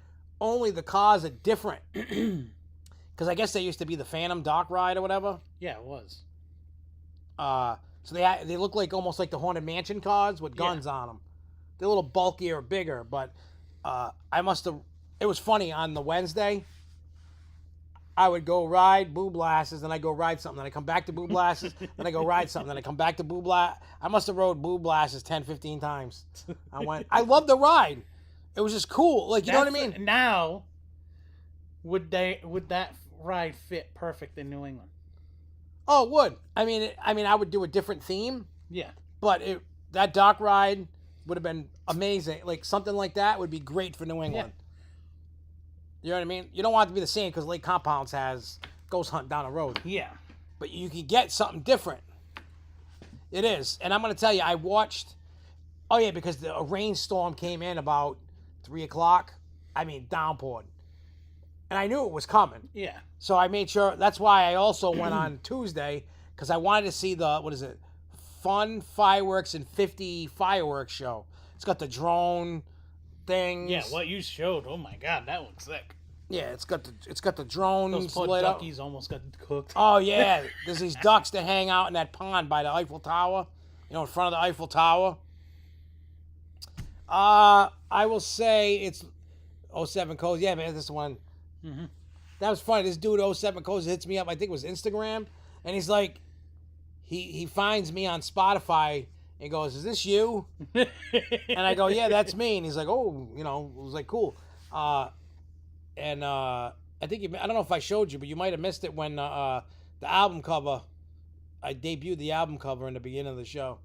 Only the cars are different. Because I guess they used to be the Phantom Dock Ride or whatever. Yeah, it was. So they look like almost like the Haunted Mansion cars with guns on them. They're a little bulkier or bigger, but it was funny on the Wednesday. I would go ride Boo Blasters, then I go ride something, then I come back to Boo Blasters, then I go ride something, then I come back to Boo Blast. I must have rode Boo Blasters 10, 15 times. I loved the ride. It was just cool. Like, you know what I mean? Now, would that ride fit perfect in New England? Oh, it would. I mean, I would do a different theme. Yeah. But that dock ride would have been amazing. Like, something like that would be great for New England. Yeah. You know what I mean? You don't want it to be the same because Lake Compounce has Ghost Hunt down the road. Yeah. But you can get something different. It is. And I'm going to tell you, I watched... Oh, yeah, because a rainstorm came in about 3 o'clock. I mean, downpoured. And I knew it was coming. Yeah. So I made sure... That's why I also went on Tuesday, because I wanted to see the... What is it? Fun Fireworks and 50 Fireworks show. It's got the drone things. Yeah, what you showed. Oh, my God. That looks sick. Yeah, it's got the drones. Those poor duckies almost got cooked. Oh yeah, there's these ducks that hang out in that pond by the Eiffel Tower, in front of the Eiffel Tower. I will say it's 07 Cozy. Yeah, man, this one. Mm-hmm. That was funny. This dude 07 Cozy hits me up. I think it was Instagram, and he's like, he finds me on Spotify and goes, "Is this you?" And I go, "Yeah, that's me." And he's like, "Oh, it was like cool." And I think I don't know if I showed you, but you might have missed it when the album cover. I debuted the album cover in the beginning of the show.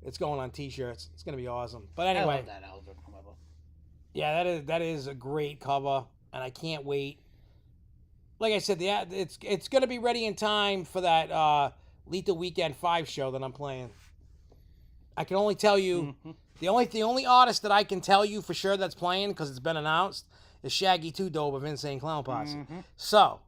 It's going on T-shirts. It's gonna be awesome. But anyway, I love that album cover. Yeah, that is a great cover, and I can't wait. Like I said, it's gonna be ready in time for that Lethal Weekend 5 show that I'm playing. I can only tell you the only artist that I can tell you for sure that's playing because it's been announced. Is Shaggy 2 Dope of Insane Clown Posse. So,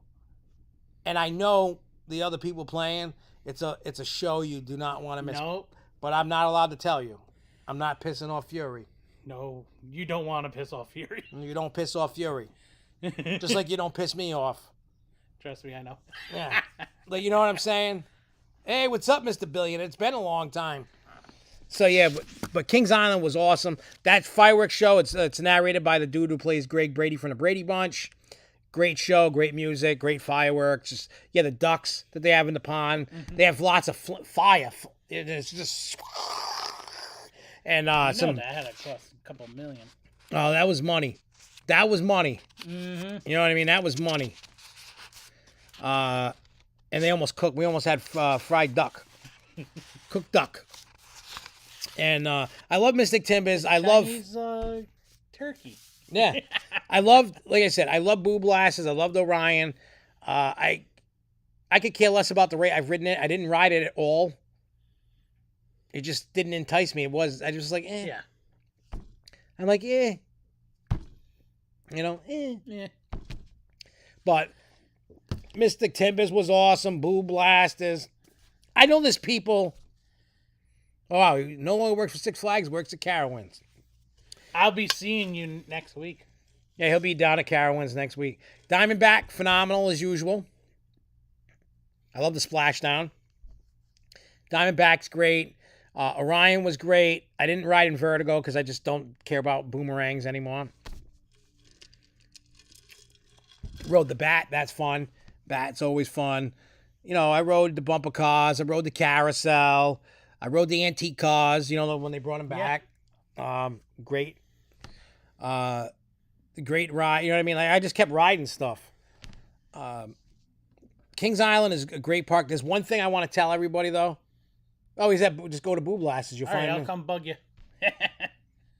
and I know the other people playing, it's a show you do not want to miss. Nope. But I'm not allowed to tell you. I'm not pissing off Fury. No, you don't want to piss off Fury. You don't piss off Fury. Just like you don't piss me off. Trust me, I know. Yeah. Like, you know what I'm saying? Hey, what's up, Mr. Billion? It's been a long time. So yeah, but Kings Island was awesome. That fireworks show, it's narrated by the dude who plays Greg Brady from the Brady Bunch. Great show, great music, great fireworks. Just, the ducks that they have in the pond. They have lots of fire. It's just and that had to cost a couple million. Oh, that was money. That was money. You know what I mean? That was money. And they almost cooked. We almost had fried duck, cooked duck. And I love Mystic Timbers. I love turkey. Yeah, like I said, I love Boo Blasters. I loved Orion. I could care less about the race. I've ridden it. I didn't ride it at all. It just didn't entice me. I just was like, eh. Yeah. I'm like, eh. Yeah. But Mystic Timbers was awesome. Boo Blasters. I know there's people. Oh, wow, he no longer works for Six Flags, works at Carowinds. I'll be seeing you next week. Yeah, he'll be down at Carowinds next week. Diamondback, phenomenal as usual. I love the splashdown. Diamondback's great. Orion was great. I didn't ride in Vertigo because I just don't care about boomerangs anymore. Rode the Bat, that's fun. Bat's always fun. I rode the bumper cars. I rode the carousel. I rode the antique cars, when they brought them back. Yeah. Great. Great ride. You know what I mean? Like, I just kept riding stuff. Kings Island is a great park. There's one thing I want to tell everybody, though. Oh, he's at just go to Boo Blasters. You'll All right, find I'll him. come bug you.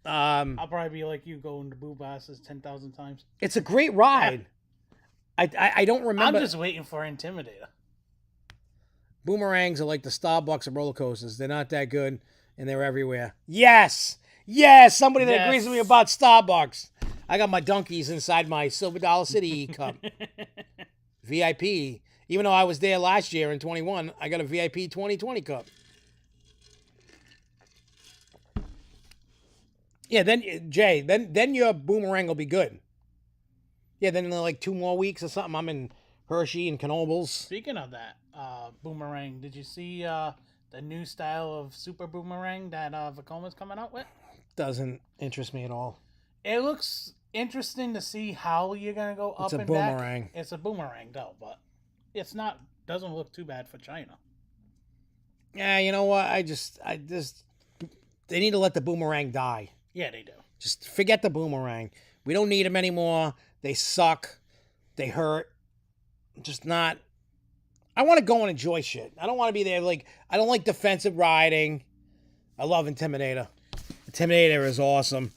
Um, I'll probably be like you, going to Boo Blasters 10,000 times. it's a great ride. I don't remember. I'm just waiting for Intimidator. Boomerangs are like the Starbucks of roller coasters. They're not that good, and they're everywhere. Yes, yes. Somebody that agrees with me about Starbucks. I got my donkeys inside my Silver Dollar City cup. VIP. Even though I was there last year in 21, I got a VIP 2020 cup. Yeah, then Jay, then your boomerang will be good. Yeah, then in like 2 more weeks or something, I'm in Hershey and Knoebels. Speaking of that, boomerang, did you see the new style of super boomerang that Vacoma's coming out with? Doesn't interest me at all. It looks interesting to see how you're gonna go up It's a and back. boomerang. It's a boomerang though, but it's not. Doesn't look too bad for China. Yeah, you know what? I just they need to let the boomerang die. Yeah, they do. Just forget the boomerang. We don't need them anymore. They suck. They hurt. Just not. I want to go and enjoy shit. I don't want to be there like. I don't like defensive riding. I love Intimidator. Intimidator is awesome.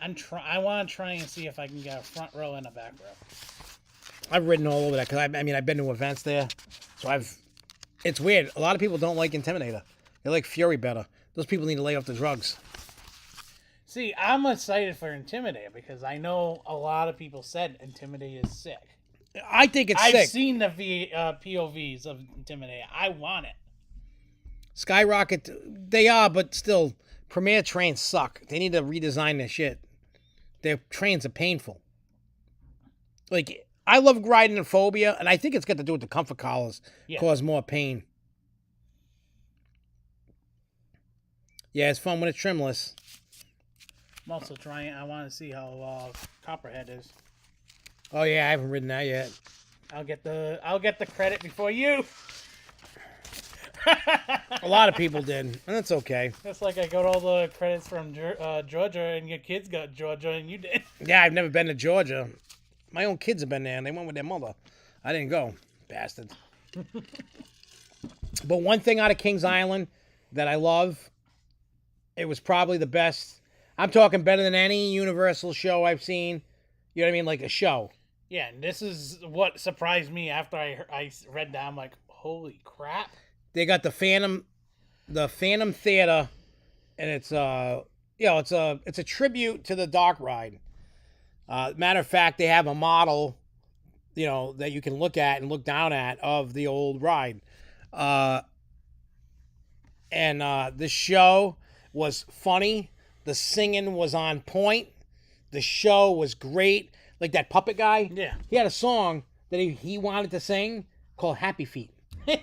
I want to try and see if I can get a front row and a back row. I've ridden all over that because I mean I've been to events there, so It's weird. A lot of people don't like Intimidator. They like Fury better. Those people need to lay off the drugs. See, I'm excited for Intimidator because I know a lot of people said Intimidator is sick. I think it's I've sick. seen the POVs of Intimidator. I want it. Skyrocket, they are, but still, Premier trains suck. They need to redesign their shit. Their trains are painful. Like, I love riding in Phobia, and I think it's got to do with the comfort collars. Yeah. Cause more pain. Yeah, it's fun when it's trimless. I'm also trying. I want to see how Copperhead is. Oh yeah, I haven't ridden that yet. I'll get the credit before you. A lot of people did, and that's okay. It's like I got all the credits from Georgia, and your kids got Georgia, and you did. Yeah, I've never been to Georgia. My own kids have been there, and they went with their mother. I didn't go, bastards. But one thing out of Kings Island that I love, it was probably the best. I'm talking better than any Universal show I've seen. You know what I mean? Like a show. Yeah, and this is what surprised me after I read that. I'm like, holy crap. They got the Phantom Theater, and it's it's a tribute to the dark ride. Matter of fact, they have a model, that you can look at and look down at of the old ride. And the show was funny. The singing was on point. The show was great. Like that puppet guy. Yeah. He had a song that he wanted to sing called Happy Feet. He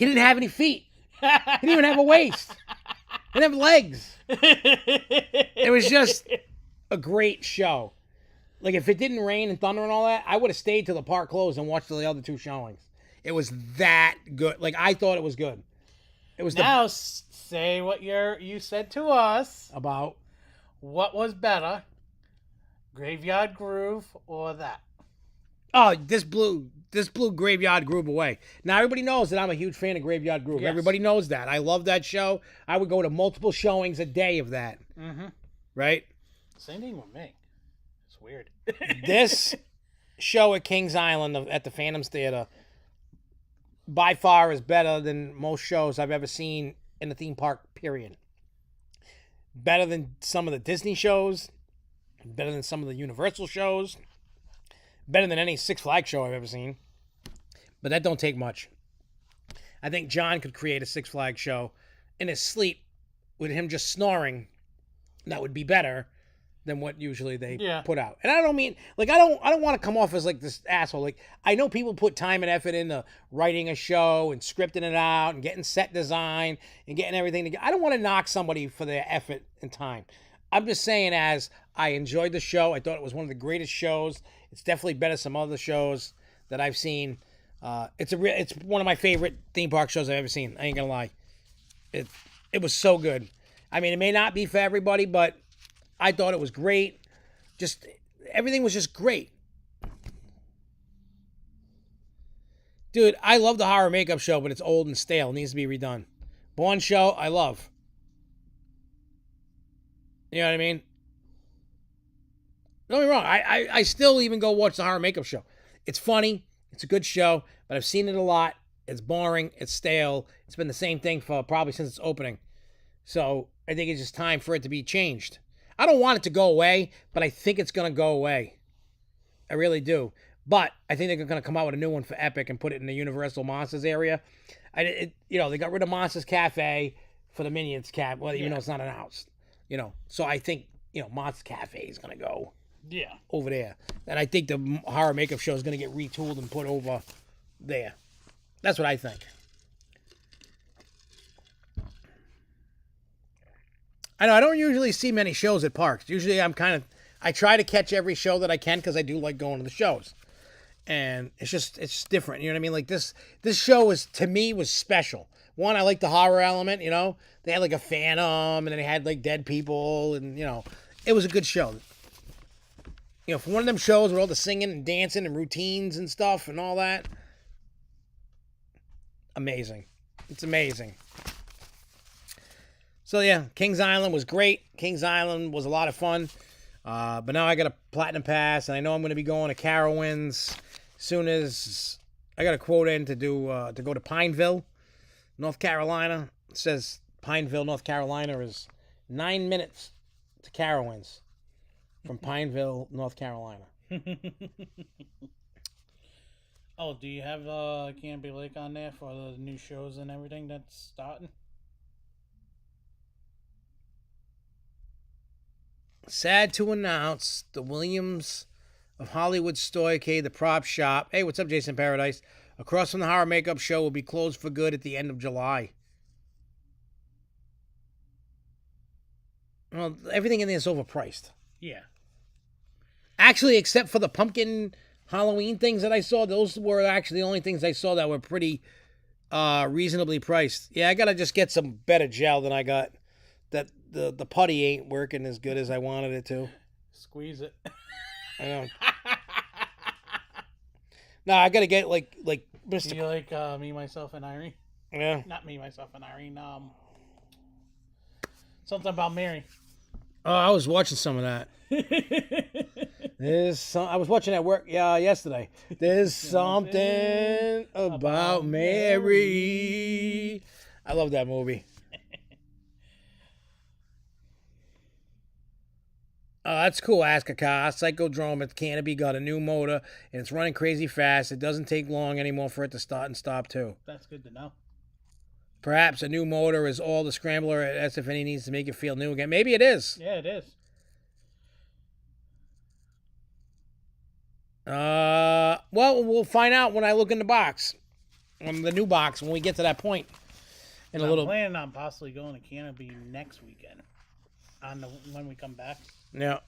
didn't have any feet. He didn't even have a waist. He didn't have legs. It was just a great show. Like, if it didn't rain and thunder and all that, I would have stayed till the park closed and watched the other 2 showings. It was that good. Like, I thought it was good. It was now say what you said to us. About what was better, Graveyard Groove or that? Oh, this blew Graveyard Groove away. Now everybody knows that I'm a huge fan of Graveyard Groove. Yes. Everybody knows that. I love that show. I would go to multiple showings a day of that. Mm-hmm. Right? Same thing with me. It's weird. This show at Kings Island at the Phantoms Theater by far is better than most shows I've ever seen in the theme park, period. Better than some of the Disney shows. Better than some of the Universal shows. Better than any Six Flags show I've ever seen. But that don't take much. I think John could create a Six Flags show in his sleep with him just snoring. That would be better than what usually they put out. And I don't mean, like, I don't want to come off as like this asshole. Like, I know people put time and effort into writing a show and scripting it out and getting set design and getting everything together. I don't want to knock somebody for their effort and time. I'm just saying, as I enjoyed the show, I thought it was one of the greatest shows. It's definitely better than some other shows that I've seen. It's one of my favorite theme park shows I've ever seen. I ain't gonna lie. It was so good. I mean, it may not be for everybody, but I thought it was great. Just everything was just great. Dude, I love the horror makeup show, but it's old and stale. It needs to be redone. Bourne show, I love. You know what I mean? Don't get me wrong. I still even go watch the horror makeup show. It's funny. It's a good show, but I've seen it a lot. It's boring. It's stale. It's been the same thing for probably since its opening. So I think it's just time for it to be changed. I don't want it to go away, but I think it's going to go away. I really do. But I think they're going to come out with a new one for Epic and put it in the Universal Monsters area. They got rid of Monsters Cafe for the Minions Cafe, well, even though it's not announced. So I think, Monsters Cafe is going to go over there. And I think the horror makeup show is going to get retooled and put over there. That's what I think. I know I don't usually see many shows at parks. Usually I try to catch every show that I can because I do like going to the shows. And it's just different. You know what I mean? Like this show to me was special. One, I like the horror element, They had like a phantom and then they had like dead people and, it was a good show. For one of them shows where all the singing and dancing and routines and stuff and all that. Amazing. It's amazing. So yeah, Kings Island was great. Kings Island was a lot of fun. But now I got a Platinum Pass, and I know I'm going to be going to Carowinds soon as I got a quote in to go to Pineville, North Carolina. It says Pineville, North Carolina is 9 minutes to Carowinds from Pineville, North Carolina. Oh, do you have Canby Lake on there for the new shows and everything that's starting? Sad to announce, the Williams of Hollywood Stoycade, the prop shop. Hey, what's up, Jason Paradise? Across from the horror makeup show will be closed for good at the end of July. Well, everything in there is overpriced. Yeah. Actually, except for the pumpkin Halloween things that I saw, those were actually the only things I saw that were pretty reasonably priced. Yeah, I got to just get some better gel than I got. That the putty ain't working as good as I wanted it to. Squeeze it. I know. No, I gotta get like Mr. Do you like Me, Myself, and Irene? Yeah. Not Me, Myself, and Irene. Something about Mary. Oh, I was watching some of that. I was watching at work yesterday. There's something about Mary. I love that movie. Oh, that's cool, Askaka. Psychodrome at Canopy got a new motor, and it's running crazy fast. It doesn't take long anymore for it to start and stop, too. That's good to know. Perhaps a new motor is all the scrambler at SFNE needs to make it feel new again. Maybe it is. Yeah, it is. Well, we'll find out when I look in the box. On the new box, when we get to that point. I'm planning on possibly going to Canopy next weekend. When we come back. Yeah.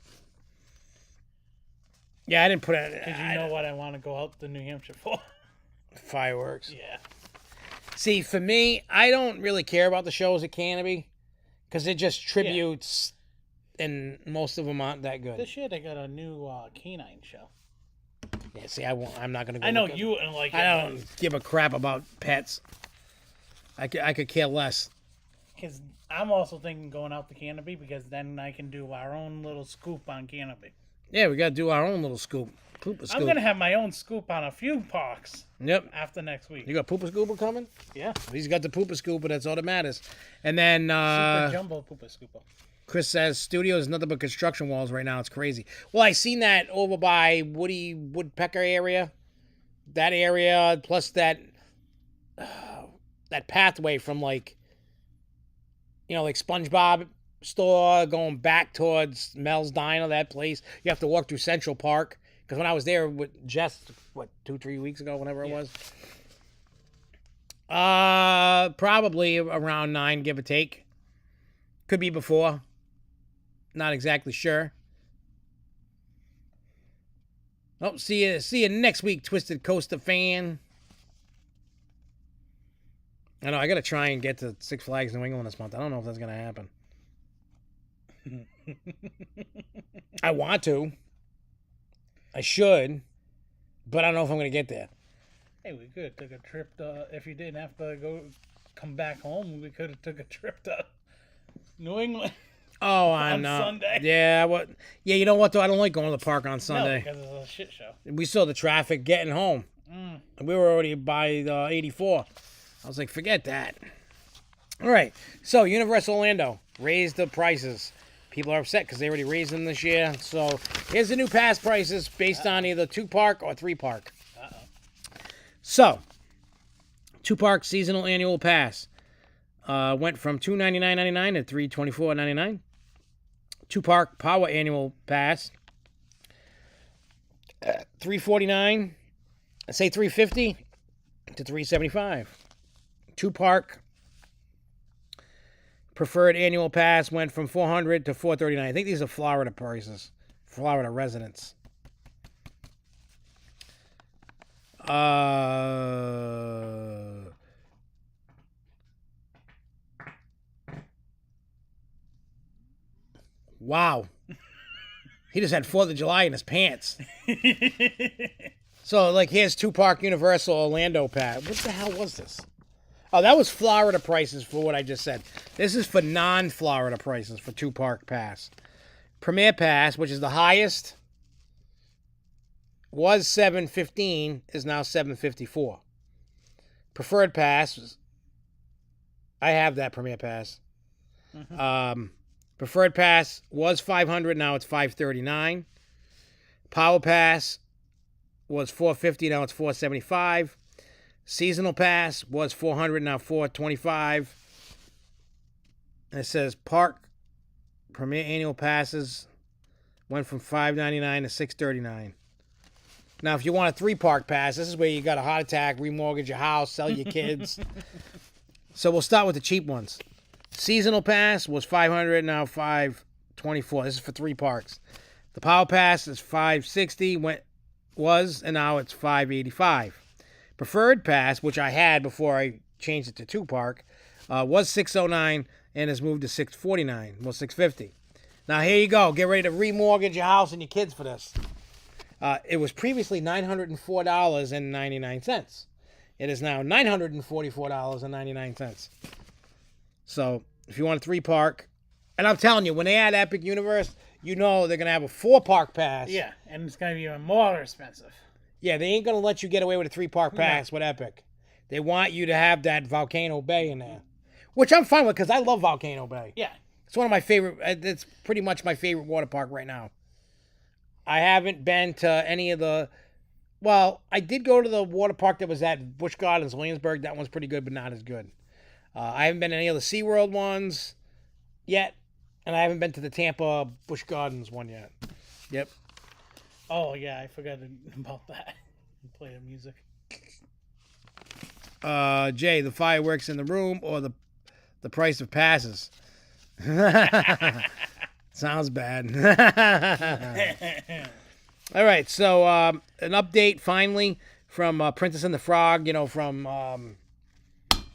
Yeah, I didn't put it. Because you know what I want to go out to New Hampshire for. Fireworks. Yeah. See, for me, I don't really care about the shows at Canopy because they're just tributes, and most of them aren't that good. This year they got a new canine show. Yeah, see, I'm not gonna go. I know you wouldn't like it. I don't give a crap about pets. I could care less. Because I'm also thinking going out to Canopy because then I can do our own little scoop on Canopy. Yeah, we got to do our own little scoop. Poopa scoop. I'm going to have my own scoop on a few parks. Yep. After next week. You got Poopa Scooper coming? Yeah. He's got the Poopa Scooper. That's all that matters. And then Super Jumbo Poopa Scooper. Chris says, studio is nothing but construction walls right now. It's crazy. Well, I seen that over by Woody Woodpecker area. That area, plus that pathway from like SpongeBob store going back towards Mel's Diner, that place. You have to walk through Central Park. Because when I was there with Jess, 2-3 weeks ago, whenever it was. Probably around 9, give or take. Could be before. Not exactly sure. Oh, see you next week, Twisted Coaster fan. I know, I got to try and get to Six Flags New England this month. I don't know if that's going to happen. I want to. I should. But I don't know if I'm going to get there. Hey, we could take a trip if you didn't have to go come back home, we could have took a trip to New England. Oh, on Sunday. Yeah, what? Yeah, you know what though? I don't like going to the park on Sunday. No, because it's a shit show. We saw the traffic getting home. And we were already by 84. I was like, forget that. All right. So Universal Orlando raised the prices. People are upset because they already raised them this year. So here's the new pass prices based on either 2-park or 3-park. So 2-park seasonal annual pass went from $299.99 to $324.99. 2-park power annual pass $349. Say $350 to $375. 2-park preferred annual pass went from $400 to $439. I think these are Florida prices, Florida residents. Wow. He just had 4th of July in his pants. So, like, here's 2-park Universal Orlando pass. What the hell was this? Oh, that was Florida prices for what I just said. This is for non-Florida prices for 2-park pass. Premier Pass, which is the highest, was $715, is now $754. Preferred Pass, I have that Premier Pass. Preferred Pass was $500, now it's $539. Power Pass was $450, now it's $475. Seasonal Pass was $400, now $425. And it says Park Premier Annual Passes went from $599 to $639. Now, if you want a 3-park pass, this is where you got a heart attack, remortgage your house, sell your kids. So we'll start with the cheap ones. Seasonal Pass was $500, now $524. This is for 3 parks. The Power Pass is $560, and now it's $585. Preferred Pass, which I had before I changed it to 2-park, was $609 and has moved to $649. Well, $650. Now here you go. Get ready to remortgage your house and your kids for this. It was previously $904.99. It is now $944.99. So if you want a 3-park, and I'm telling you, when they add Epic Universe, you know they're gonna have a 4-park pass. Yeah, and it's gonna be even more expensive. Yeah, they ain't gonna let you get away with a 3-park pass with Epic. They want you to have that Volcano Bay in there, which I'm fine with because I love Volcano Bay. Yeah, it's one of my favorite. It's pretty much my favorite water park right now. I haven't been to any of the. Well, I did go to the water park that was at Busch Gardens, Williamsburg. That one's pretty good, but not as good. I haven't been to any of the SeaWorld ones yet, and I haven't been to the Tampa Busch Gardens one yet. Yep. Oh, yeah, I forgot about that. Play the music. Jay, the fireworks in the room or the price of passes? Sounds bad. All right, so an update finally from Princess and the Frog, from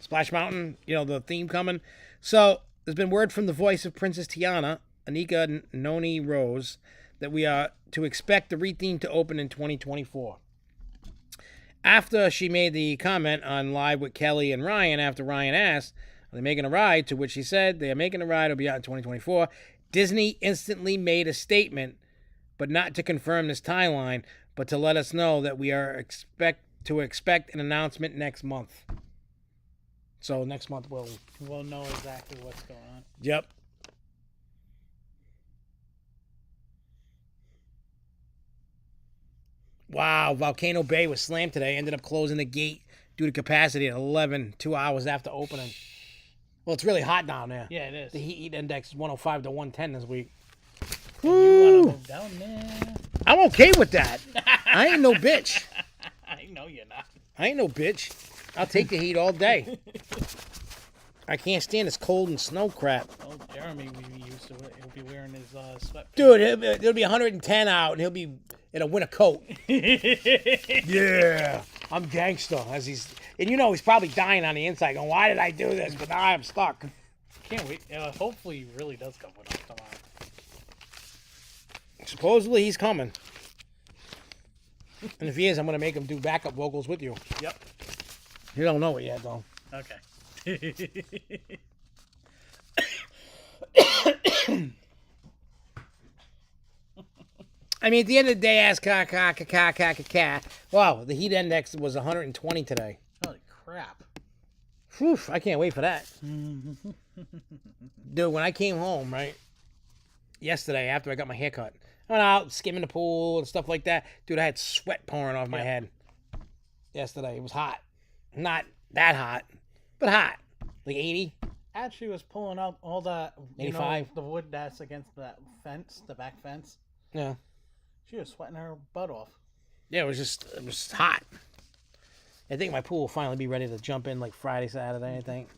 Splash Mountain, the theme coming. So there's been word from the voice of Princess Tiana, Anika Noni Rose, that we are to expect the retheme to open in 2024. After she made the comment on Live with Kelly and Ryan, after Ryan asked, are they making a ride? To which she said, they are making a ride. It'll be out in 2024. Disney instantly made a statement, but not to confirm this timeline, but to let us know that we are expect an announcement next month. So next month we'll know exactly what's going on. Yep. Wow, Volcano Bay was slammed today. Ended up closing the gate due to capacity at 11, 2 hours after opening. Well, it's really hot down there. Yeah, it is. The heat index is 105 to 110 this week. You want to move down there? I'm okay with that. I ain't no bitch. I know you're not. I ain't no bitch. I'll take the heat all day. I can't stand this cold and snow crap. Oh, Jeremy will be used to it. He'll be wearing his sweatpants. Dude, it'll be 110 out, and he'll be in a winter coat. Yeah, I'm gangster. And he's probably dying on the inside, going, "Why did I do this?" But now I'm stuck. Can't wait. Hopefully, he really does come on. Supposedly, he's coming. And if he is, I'm gonna make him do backup vocals with you. Yep. You don't know it yet, though. Okay. I mean, at the end of the day, wow, the heat index was 120 today. Holy crap. Whew, I can't wait for that. Dude, when I came home, right, yesterday after I got my haircut, I went out skimming the pool and stuff like that. Dude, I had sweat pouring off my head yesterday. It was hot. Not that hot, but hot. Like 80. As she was pulling up all the 85. The wood that's against that fence, the back fence. Yeah. She was sweating her butt off. Yeah, it was hot. I think my pool will finally be ready to jump in like Friday, Saturday, I think.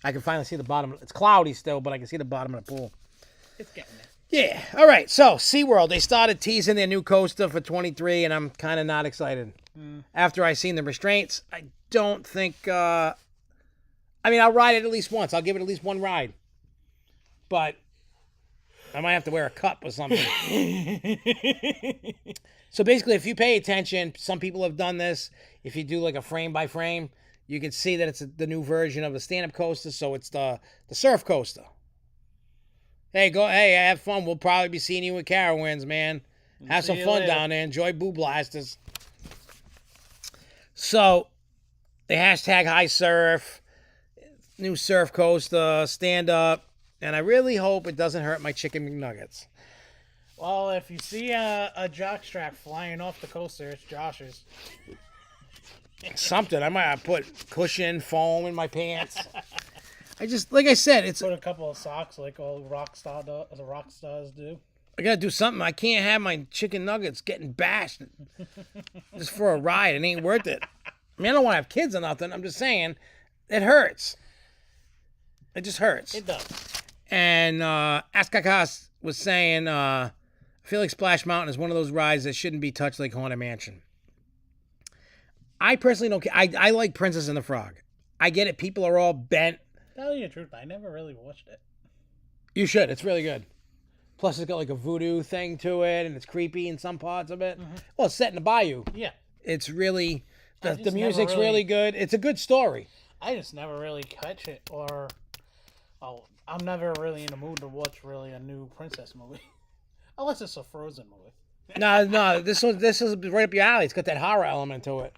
I can finally see the bottom. It's cloudy still, but I can see the bottom of the pool. It's getting there. Yeah. All right. So, SeaWorld, they started teasing their new coaster for 23, and I'm kind of not excited. After I seen the restraints, I don't think... I mean, I'll ride it at least once. I'll give it at least one ride. But I might have to wear a cup or something. So basically, if you pay attention, some people have done this. If you do like a frame by frame, you can see that it's the new version of the stand-up coaster. So it's the surf coaster. Hey, have fun. We'll probably be seeing you at Carowinds, man. Have some fun down there. Enjoy Boo Blasters. So they hashtag high surf, new surf coaster, stand up, and I really hope it doesn't hurt my chicken McNuggets. Well, if you see a jockstrap flying off the coaster, it's Josh's. Something. I might have put cushion, foam in my pants. I just, like I said, it's... Put a couple of socks like all the rock stars do. I gotta do something. I can't have my chicken nuggets getting bashed just for a ride. It ain't worth it. I mean, I don't want to have kids or nothing. I'm just saying, it hurts. It just hurts. It does. And Askakas was saying, I feel like Splash Mountain is one of those rides that shouldn't be touched like Haunted Mansion. I personally don't care. I like Princess and the Frog. I get it. People are all bent. Tell you the truth, I never really watched it. You should. It's really good. Plus, it's got like a voodoo thing to it, and it's creepy in some parts of it. Mm-hmm. Well, it's set in the bayou. Yeah. It's really... The music's really good. It's a good story. I just never really catch it, or... Oh, I'm never really in the mood to watch really a new princess movie. Unless it's a Frozen movie. No, this is right up your alley. It's got that horror element to it.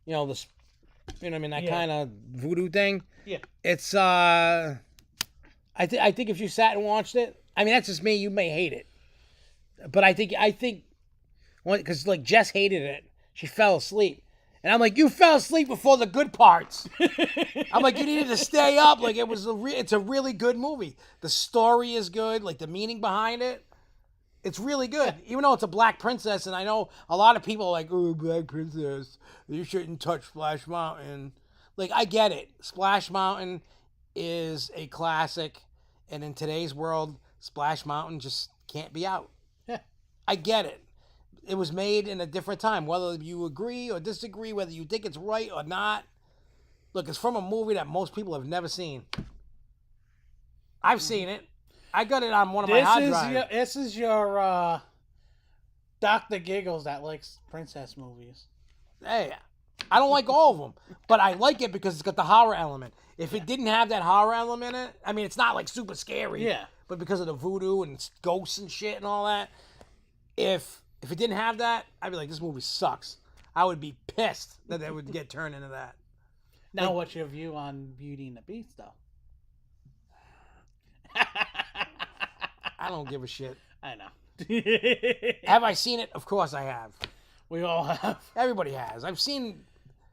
You know, that kind of voodoo thing. Yeah. It's, I think if you sat and watched it, I mean, that's just me. You may hate it. But I think, because like Jess hated it. She fell asleep. And I'm like, you fell asleep before the good parts. I'm like, you needed to stay up. Like, it's a really good movie. The story is good. Like, the meaning behind it. It's really good. Even though it's a black princess. And I know a lot of people are like, oh, black princess. You shouldn't touch Splash Mountain. Like, I get it. Splash Mountain is a classic. And in today's world, Splash Mountain just can't be out. Yeah. I get it. It was made in a different time. Whether you agree or disagree, whether you think it's right or not. Look, it's from a movie that most people have never seen. I've seen it. I got it on one of my hard drives. This is your Dr. Giggles that likes princess movies. Hey, I don't like all of them. But I like it because it's got the horror element. If it didn't have that horror element in it, I mean, it's not like super scary. Yeah. But because of the voodoo and ghosts and shit and all that, if it didn't have that, I'd be like, this movie sucks. I would be pissed that they would get turned into that. Now, what's your view on Beauty and the Beast, though? I don't give a shit. I know. Have I seen it? Of course I have. We all have. Everybody has. I've seen...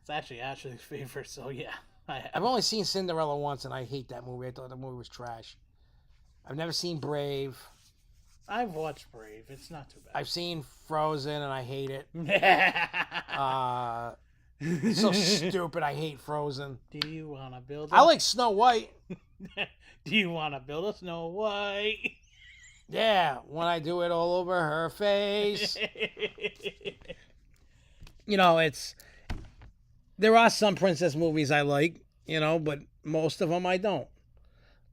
It's actually Ashley's favorite, so yeah. I've only seen Cinderella once, and I hate that movie. I thought the movie was trash. I've never seen Brave. I've watched Brave. It's not too bad. I've seen Frozen, and I hate it. It's so stupid. I hate Frozen. Do you want to build I like Snow White. Do you want to build a Snow White? Yeah, when I do it all over her face. You know, there are some princess movies I like, you know, but most of them I don't.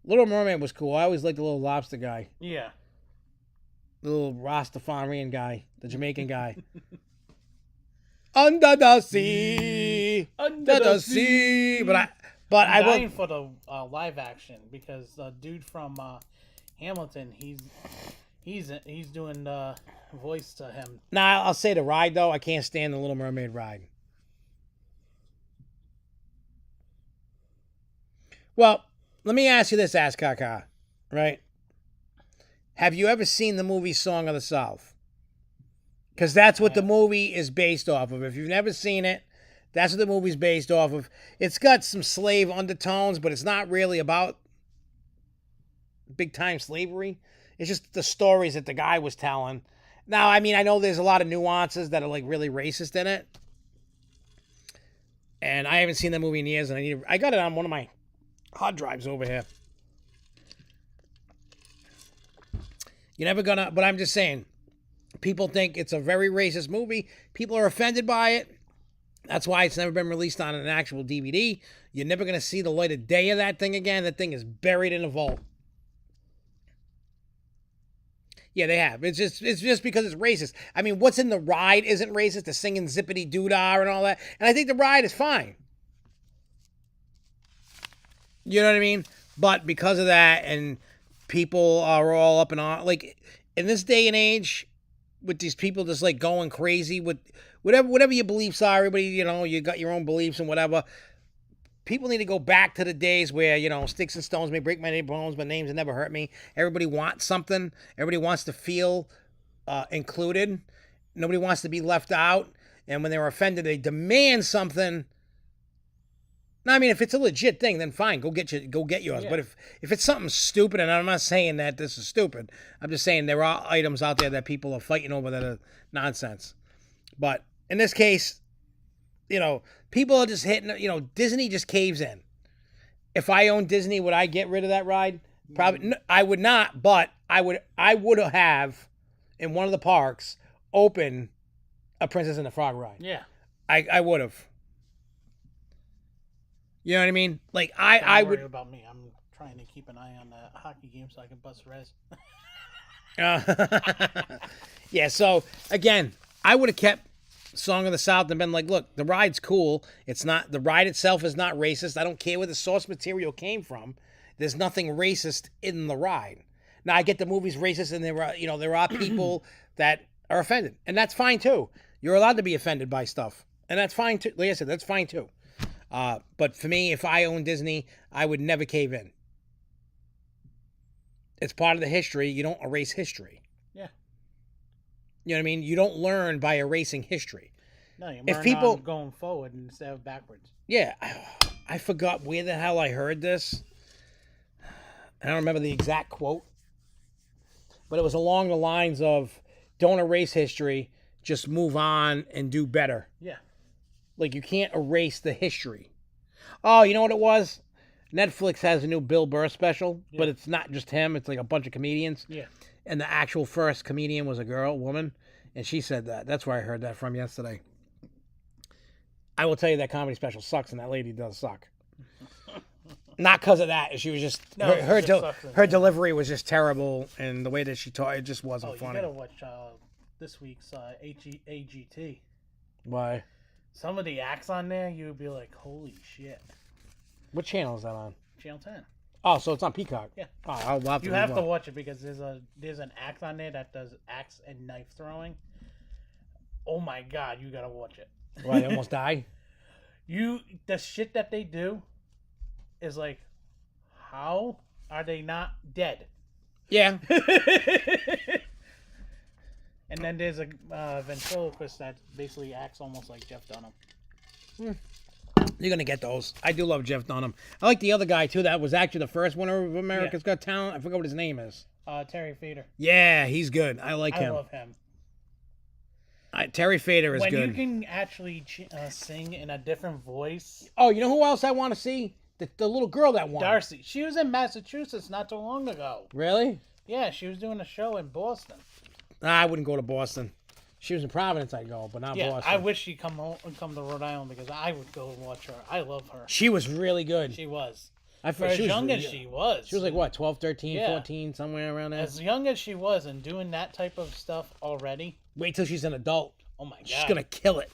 Little Mermaid was cool. I always liked the little lobster guy. Yeah. The little Rastafarian guy, the Jamaican guy. Under the sea, under the sea. But But I'm I will. dying for the live action because the dude from Hamilton, he's doing the voice to him. Nah, I'll say the ride though. I can't stand the Little Mermaid ride. Well, let me ask you this, Ask Kaka, right? Have you ever seen the movie Song of the South? Because that's what the movie is based off of. If you've never seen it, that's what the movie's based off of. It's got some slave undertones, but it's not really about big time slavery. It's just the stories that the guy was telling. Now, I mean, I know there's a lot of nuances that are like really racist in it. And I haven't seen that movie in years, and I got it on one of my hard drives over here. You're never gonna, but I'm just saying, people think it's a very racist movie. People are offended by it. That's why it's never been released on an actual DVD. You're never gonna see the light of day of that thing again. That thing is buried in a vault. Yeah, they have. It's just because it's racist. I mean, what's in the ride isn't racist. The singing zippity doo-dah and all that. And I think the ride is fine. You know what I mean? But because of that, and people are all up and on, like in this day and age, with these people just like going crazy with whatever your beliefs are. Everybody, you got your own beliefs and whatever. People need to go back to the days where, sticks and stones may break my bones, but names have never hurt me. Everybody wants something. Everybody wants to feel included. Nobody wants to be left out. And when they're offended, they demand something. No, I mean, if it's a legit thing, then fine, go get yours. Yeah. But if it's something stupid, and I'm not saying that this is stupid, I'm just saying there are items out there that people are fighting over that are nonsense. But in this case, people are just hitting, Disney just caves in. If I owned Disney, would I get rid of that ride? Probably. No, I would not, but I would have, in one of the parks, open a Princess and the Frog ride. Yeah. I would have. You know what I mean? Like, Don't I worry would. about me. I'm trying to keep an eye on the hockey game so I can bust res. Yeah, so, again, I would have kept Song of the South and been like, look, the ride's cool. The ride itself is not racist. I don't care where the source material came from. There's nothing racist in the ride. Now, I get the movie's racist, and there are people that are offended, and that's fine too. You're allowed to be offended by stuff, and that's fine too. Like I said, that's fine too. But for me, if I owned Disney, I would never cave in. It's part of the history. You don't erase history. Yeah. You know what I mean? You don't learn by erasing history. No, you learn on going forward instead of backwards. Yeah. I forgot where the hell I heard this. I don't remember the exact quote. But it was along the lines of, don't erase history, just move on and do better. Yeah. Like, you can't erase the history. Oh, you know what it was? Netflix has a new Bill Burr special, but it's not just him. It's like a bunch of comedians. Yeah. And the actual first comedian was a woman, and she said that. That's where I heard that from yesterday. I will tell you that comedy special sucks, and that lady does suck. Not because of that. She was just... No, her delivery was just terrible, and the way that she taught, it just wasn't funny. You gotta watch this week's AGT. Why? Some of the acts on there, you would be like, holy shit. What channel is that on? Channel 10. Oh, so it's on Peacock. Yeah. Oh, I'll have to. You have to watch it because there's an act on there that does axe and knife throwing. Oh my god, you gotta watch it. Why, they almost die? The shit that they do is like, how are they not dead? Yeah. And then there's a ventriloquist that basically acts almost like Jeff Dunham. You're going to get those. I do love Jeff Dunham. I like the other guy, too. That was actually the first winner of America's Got Talent. I forgot what his name is. Terry Fader. Yeah, he's good. I like him. I love him. Terry Fader is good. When you can actually sing in a different voice. Oh, you know who else I want to see? The little girl that won. Darcy. She was in Massachusetts not too long ago. Really? Yeah, she was doing a show in Boston. I wouldn't go to Boston. She was in Providence, I'd go, but not Boston. I wish she'd come to Rhode Island because I would go and watch her. I love her. She was really good. She was. For as young as she was. She was like, what, 12, 13, 14, somewhere around there? As young as she was and doing that type of stuff already. Wait till she's an adult. Oh, my God. She's going to kill it.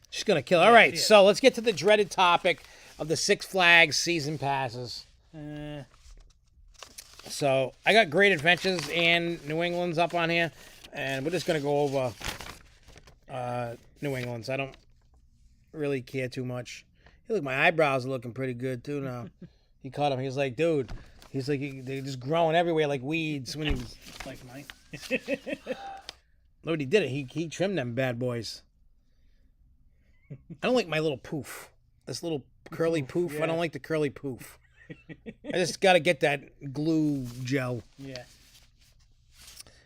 She's going to kill it. All right, so let's get to the dreaded topic. of the Six Flags season passes. So I got Great Adventures and New England's up on here, and we're just gonna go over New England's. I don't really care too much. Hey, look, my eyebrows are looking pretty good too now. He caught him. He was like, dude. He's like, they're just growing everywhere like weeds. When he was like mine. Look, he did it. He trimmed them bad boys. I don't like my little poof. This little curly poof. Yeah. I don't like the curly poof. I just got to get that glue gel. Yeah.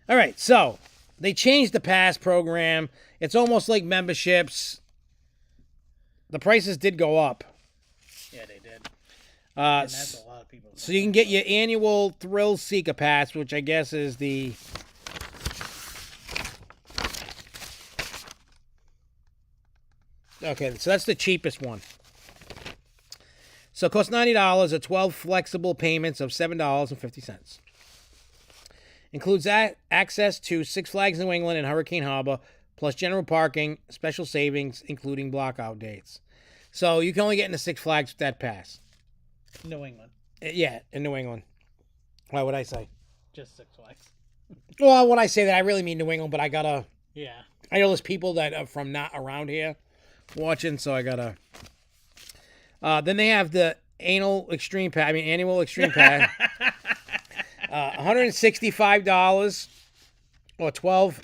All right, so they changed the pass program. It's almost like memberships. The prices did go up. Yeah, they did. And that's a lot of people. So you can get your annual Thrill Seeker Pass, which I guess is the... Okay, so that's the cheapest one. So it costs $90 or 12 flexible payments of $7.50. Includes access to Six Flags New England and Hurricane Harbor, plus general parking, special savings, including blockout dates. So you can only get into Six Flags with that pass. New England. Yeah, in New England. Why would I say? Just Six Flags. Well, when I say that, I really mean New England, but I gotta... Yeah. I know there's people that are from not around here watching, so I gotta... Then they have the annual extreme pass. $165 or 12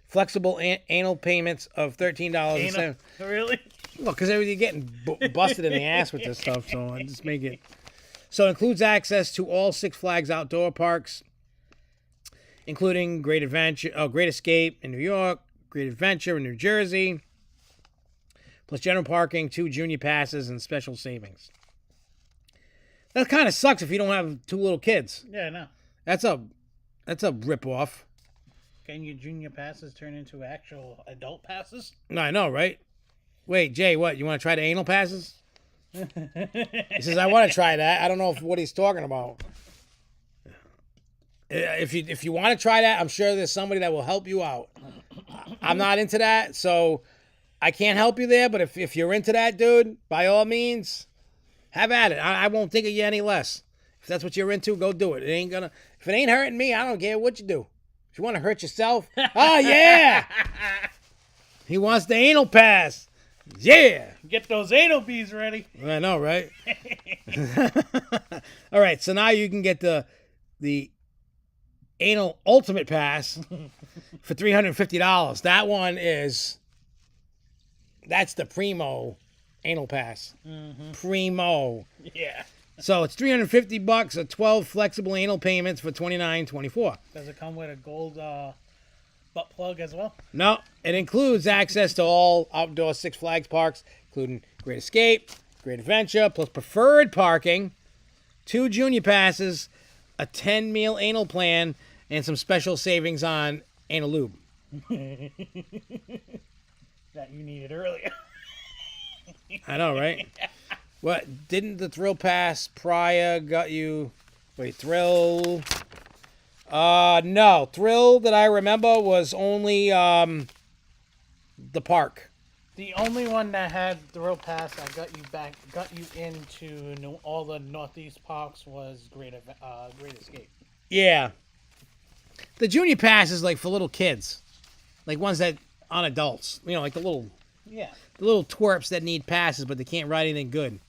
flexible annual payments of $13. Really? Well, because they're getting busted in the ass with this stuff, so I just make it. So it includes access to all Six Flags outdoor parks, including Great Escape in New York, Great Adventure in New Jersey, plus general parking, 2 junior passes, and special savings. That kind of sucks if you don't have 2 little kids. Yeah, I know. That's a rip-off. Can your junior passes turn into actual adult passes? No, I know, right? Wait, Jay, what? You want to try the anal passes? He says, I want to try that. I don't know what he's talking about. If you want to try that, I'm sure there's somebody that will help you out. I'm not into that, so I can't help you there, but if you're into that, dude, by all means, have at it. I won't think of you any less. If that's what you're into, go do it. If it ain't hurting me, I don't care what you do. If you want to hurt yourself, oh, yeah. He wants the anal pass. Yeah. Get those anal bees ready. I know, right? All right, so now you can get the anal ultimate pass for $350. That one that's the primo anal pass. Mm-hmm. Primo. Yeah. So it's $350 or 12 flexible anal payments for $29.24. Does it come with a gold butt plug as well? No, it includes access to all outdoor Six Flags parks, including Great Escape, Great Adventure, plus preferred parking, 2 junior passes, a 10-meal anal plan, and some special savings on anal lube. That you needed earlier. I know, right? What, didn't the Thrill Pass prior got you... Wait, Thrill... no. Thrill that I remember was only the park. The only one that had Thrill Pass that got you into all the Northeast parks was Great Escape. Yeah. The junior pass is like for little kids. Like ones that aren't adults. You know, like the little twerps that need passes, but they can't ride anything good.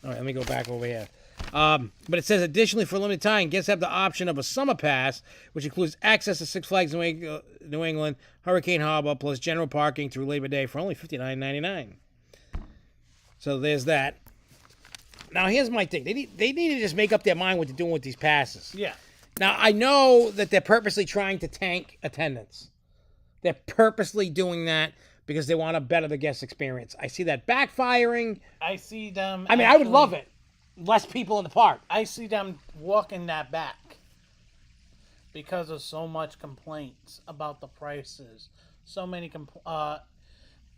All right, let me go back over here. But it says, additionally, for a limited time, guests have the option of a summer pass, which includes access to Six Flags New England, Hurricane Harbor, plus general parking through Labor Day for only $59.99. So there's that. Now, here's my thing. They need to just make up their mind what they're doing with these passes. Yeah. Now, I know that they're purposely trying to tank attendance. They're purposely doing that because they want to better the guest experience. I see that backfiring. I see them... I would love it. Less people in the park. I see them walking that back because of so much complaints about the prices. So many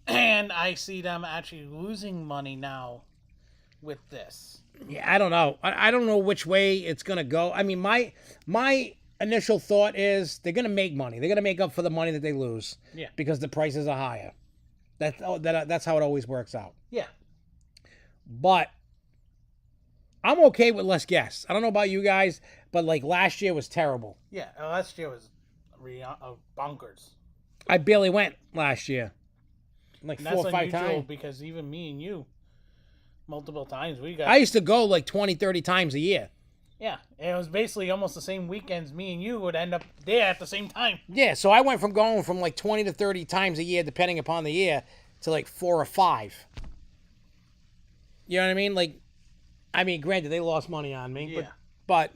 and I see them actually losing money now with this. Yeah, I don't know. I don't know which way it's going to go. I mean, my initial thought is they're going to make money. They're going to make up for the money that they lose. Yeah. Because the prices are higher. That's how it always works out. Yeah. But I'm okay with less guests. I don't know about you guys, but like last year was terrible. Yeah, last year was bonkers. I barely went last year. Like And 4 or that's 5 unusual times. because even me and you, multiple times, we got... I used to go like 20, 30 times a year. Yeah, and it was basically almost the same weekends me and you would end up there at the same time. Yeah, so I went from going from like 20 to 30 times a year, depending upon the year, to like 4 or 5. You know what I mean? Like, I mean, granted, they lost money on me. Yeah. But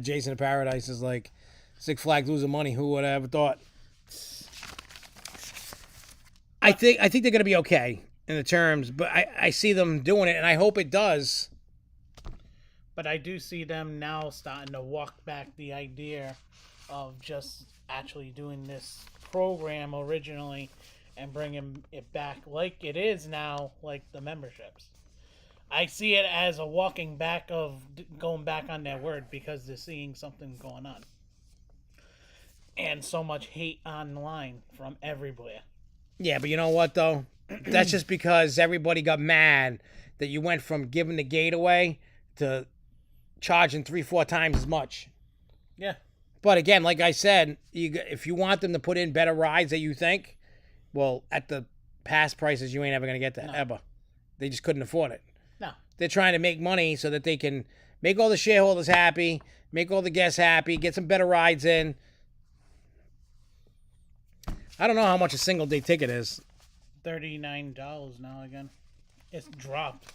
Jason of Paradise is like, Six Flags losing money. Who would have ever thought? I think they're gonna be okay in the terms, but I see them doing it, and I hope it does. But I do see them now starting to walk back the idea of just actually doing this program originally and bringing it back like it is now, like the memberships. I see it as a walking back of going back on their word because they're seeing something going on. And so much hate online from everywhere. Yeah, but you know what, though? That's just because everybody got mad that you went from giving the gate away to charging 3-4 times as much. Yeah. But again, like I said, if you want them to put in better rides that you think, well, at the past prices, you ain't ever going to get that, ever. They just couldn't afford it. No. They're trying to make money so that they can make all the shareholders happy, make all the guests happy, get some better rides in. I don't know how much a single day ticket is. $39 now again. It's dropped.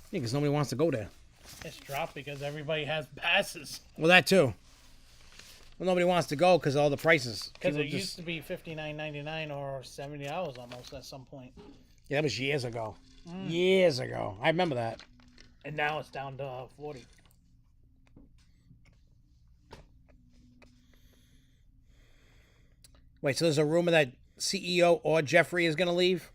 Yeah, because nobody wants to go there. It's dropped because everybody has passes. Well, that too. Well, nobody wants to go because of all the prices. Because it used to be $59.99 or $70 almost at some point. Yeah, that was years ago. Years ago. I remember that. And now it's down to 40. Wait, so there's a rumor that CEO or Jeffrey is going to leave?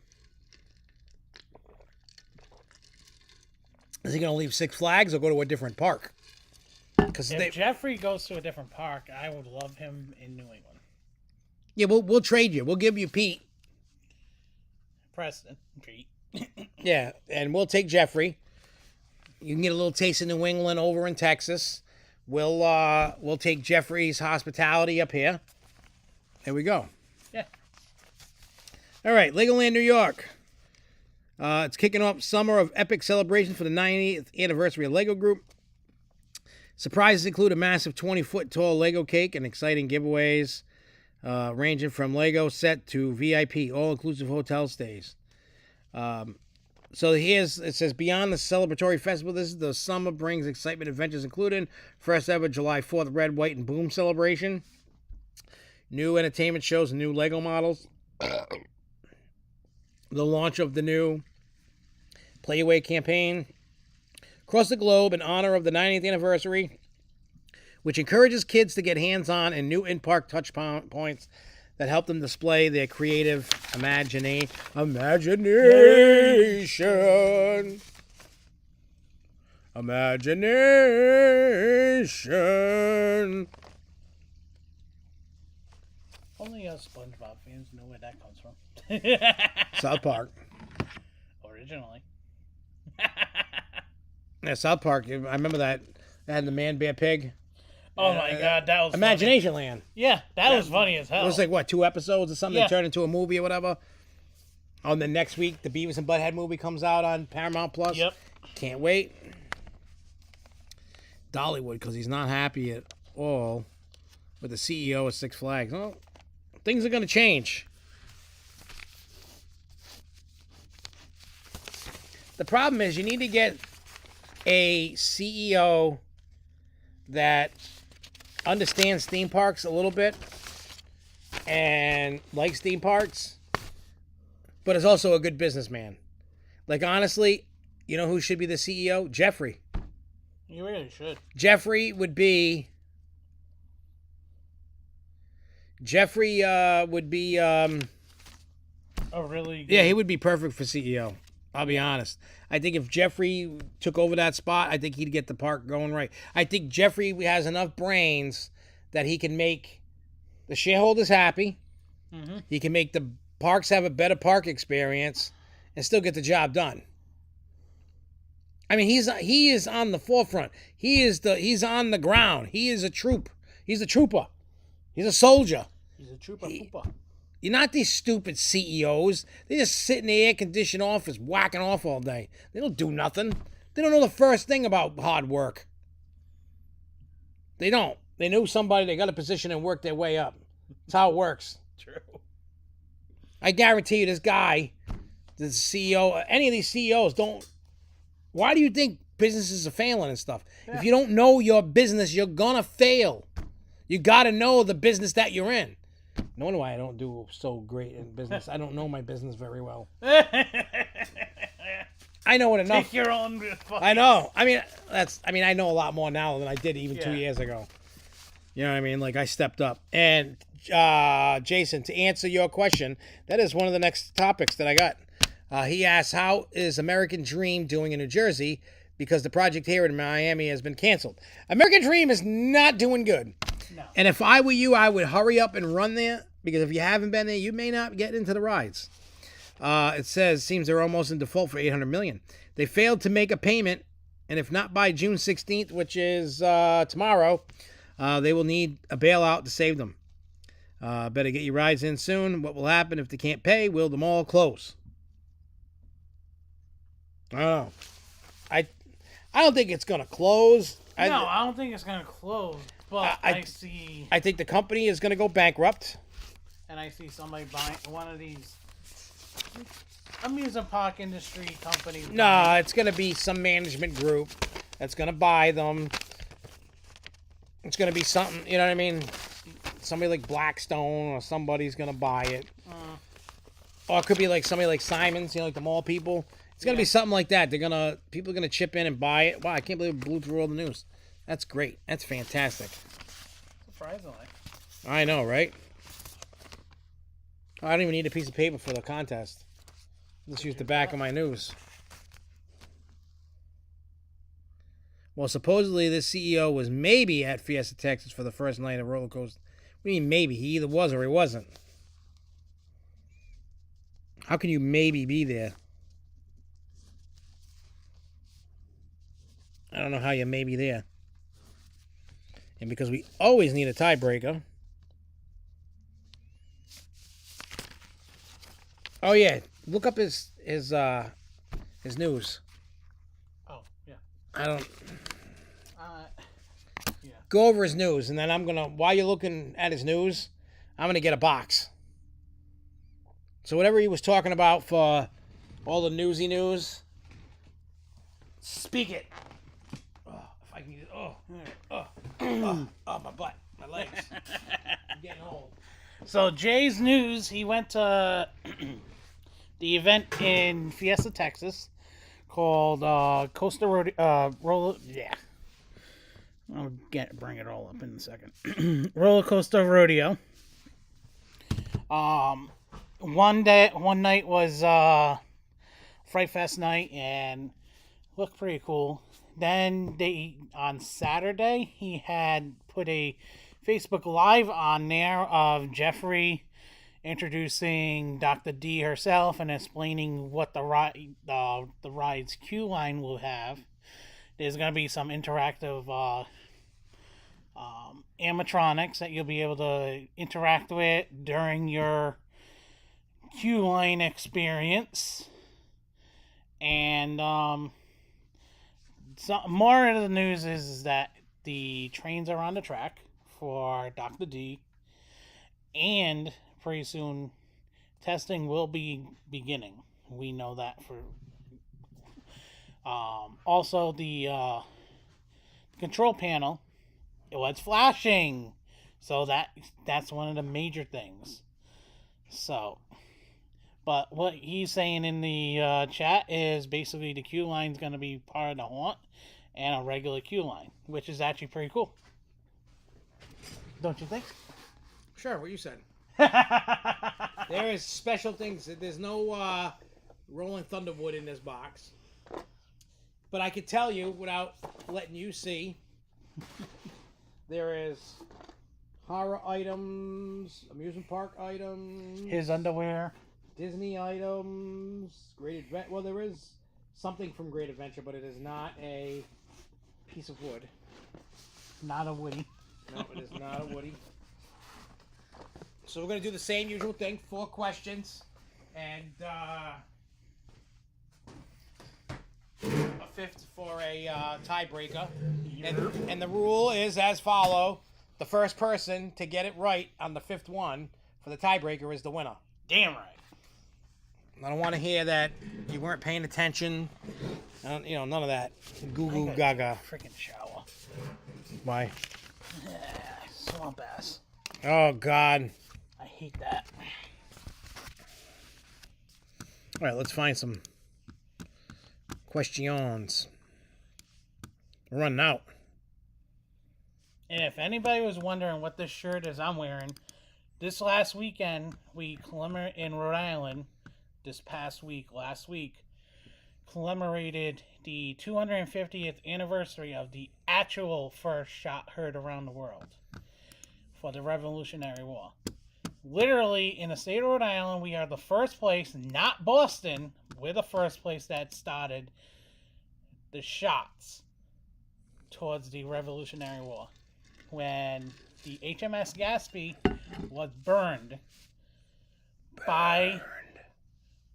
Is he going to leave Six Flags or go to a different park? Because If Jeffrey goes to a different park, I would love him in New England. Yeah, we'll trade you. We'll give you Pete. Preston. Pete. Yeah, and we'll take Jeffrey. You can get a little taste of New England over in Texas. We'll take Jeffrey's hospitality up here. There we go. Yeah. All right, Legoland, New York. It's kicking off summer of epic celebration for the 90th anniversary of Lego Group. Surprises include a massive 20-foot tall Lego cake and exciting giveaways ranging from Lego set to VIP, all-inclusive hotel stays. So it says, beyond the celebratory festival, this is the summer brings excitement adventures including first ever July 4th Red, White, and Boom celebration. New entertainment shows and new Lego models. The launch of the new Play Your Way campaign across the globe in honor of the 90th anniversary, which encourages kids to get hands-on and new in-park touch points that help them display their creative imagination. Only us SpongeBob fans know where that comes from. South Park. Originally. Yeah, South Park. I remember that. They had the Man Bear Pig. Oh my God, that was Imagination Land. Yeah, that was funny as hell. It was like, what, 2 episodes or something? Yeah. They turned into a movie or whatever. On the next week, the Beavis and Butthead movie comes out on Paramount Plus. Yep. Can't wait. Dollywood, because he's not happy at all with the CEO of Six Flags. Well, things are going to change. The problem is you need to get a CEO that understands theme parks a little bit and likes theme parks, but is also a good businessman. Like, honestly, you know who should be the CEO? Jeffrey. You really should. Jeffrey would be a really good... Yeah, he would be perfect for CEO. I'll be honest. I think if Jeffrey took over that spot, I think he'd get the park going right. I think Jeffrey has enough brains that he can make the shareholders happy. Mm-hmm. He can make the parks have a better park experience and still get the job done. I mean, he is on the forefront. He's on the ground. He is a troop. He's a trooper. He's a soldier. He's a trooper. You're not these stupid CEOs. They just sit in the air-conditioned office whacking off all day. They don't do nothing. They don't know the first thing about hard work. They don't. They knew somebody, they got a position and worked their way up. That's how it works. True. I guarantee you this guy, the CEO, any of these CEOs don't... Why do you think businesses are failing and stuff? Yeah. If you don't know your business, you're going to fail. You got to know the business that you're in. No wonder why I don't do so great in business. I don't know my business very well. I know it enough. Take your own advice. I know. I mean, I know a lot more now than I did even 2 years ago. You know what I mean? Like, I stepped up. And, Jason, to answer your question, that is one of the next topics that I got. He asked, how is American Dream doing in New Jersey? Because the project here in Miami has been canceled. American Dream is not doing good. No. And if I were you, I would hurry up and run there. Because if you haven't been there, you may not get into the rides. It seems they're almost in default for $800 million. They failed to make a payment, and if not by June 16th, which is tomorrow, they will need a bailout to save them. Better get your rides in soon. What will happen if they can't pay? Will the mall close? I don't know. I don't think it's going to close. I don't think it's going to close, but I see... I think the company is going to go bankrupt. And I see somebody buying one of these amusement park industry companies. No, it's going to be some management group that's going to buy them. It's going to be something, you know what I mean? Somebody like Blackstone or somebody's going to buy it. Or it could be like somebody like Simon's, you know, like the mall people. It's going to be something like that. People are going to chip in and buy it. Wow, I can't believe it blew through all the news. That's great. That's fantastic. Surprisingly. I know, right? I don't even need a piece of paper for the contest. Let's use the back of my news. Well, supposedly this CEO was maybe at Fiesta, Texas for the first night of roller coaster. What do you mean maybe? He either was or he wasn't. How can you maybe be there? I don't know how you may be there. And because we always need a tiebreaker. Oh yeah, look up his news. Oh yeah. I don't. Yeah. Go over his news, and then I'm gonna. While you're looking at his news, I'm gonna get a box. So whatever he was talking about for all the newsy news, speak it. Oh, if I can get. Oh, my butt, my legs. I'm getting old. So Jay's news, he went to the event in Fiesta, Texas, called Costa Roller. Yeah, I'll bring it all up in a second. Roller Coaster Rodeo. One night was Fright Fest night and looked pretty cool. Then on Saturday he had put a Facebook Live on there of Jeffrey introducing Dr. D herself and explaining what the ride's queue line will have. There's going to be some interactive animatronics that you'll be able to interact with during your queue line experience. And more of the news is that the trains are on the track for Dr. D, and pretty soon testing will be beginning. We know that for also the control panel, it was flashing, so that's one of the major things. So, but what he's saying in the chat is basically the queue line is going to be part of the haunt and a regular queue line, which is actually pretty cool. Don't you think? Sure, what you said. There is special things. There's no Rolling Thunderwood in this box. But I could tell you, without letting you see, there is horror items, amusement park items. His underwear. Disney items. Great Adventure. Well, there is something from Great Adventure, but it is not a piece of wood. Not a Woody. No, it is not a Woody. So we're going to do the same usual thing. 4 questions. And a fifth for a tiebreaker. And the rule is as follow. The first person to get it right on the 5th one for the tiebreaker is the winner. Damn right. I don't want to hear that you weren't paying attention. None of that. Goo goo gaga. Freaking shower. Why? Swamp ass. Oh, God. I hate that. All right, let's find some questions. We're running out. And if anybody was wondering what this shirt is I'm wearing, this last weekend, we commemorated in Rhode Island, last week, commemorated the 250th anniversary of the actual first shot heard around the world for the Revolutionary War. Literally, in the state of Rhode Island, we are the first place, not Boston, we're the first place that started the shots towards the Revolutionary War. When the HMS Gaspee was burned by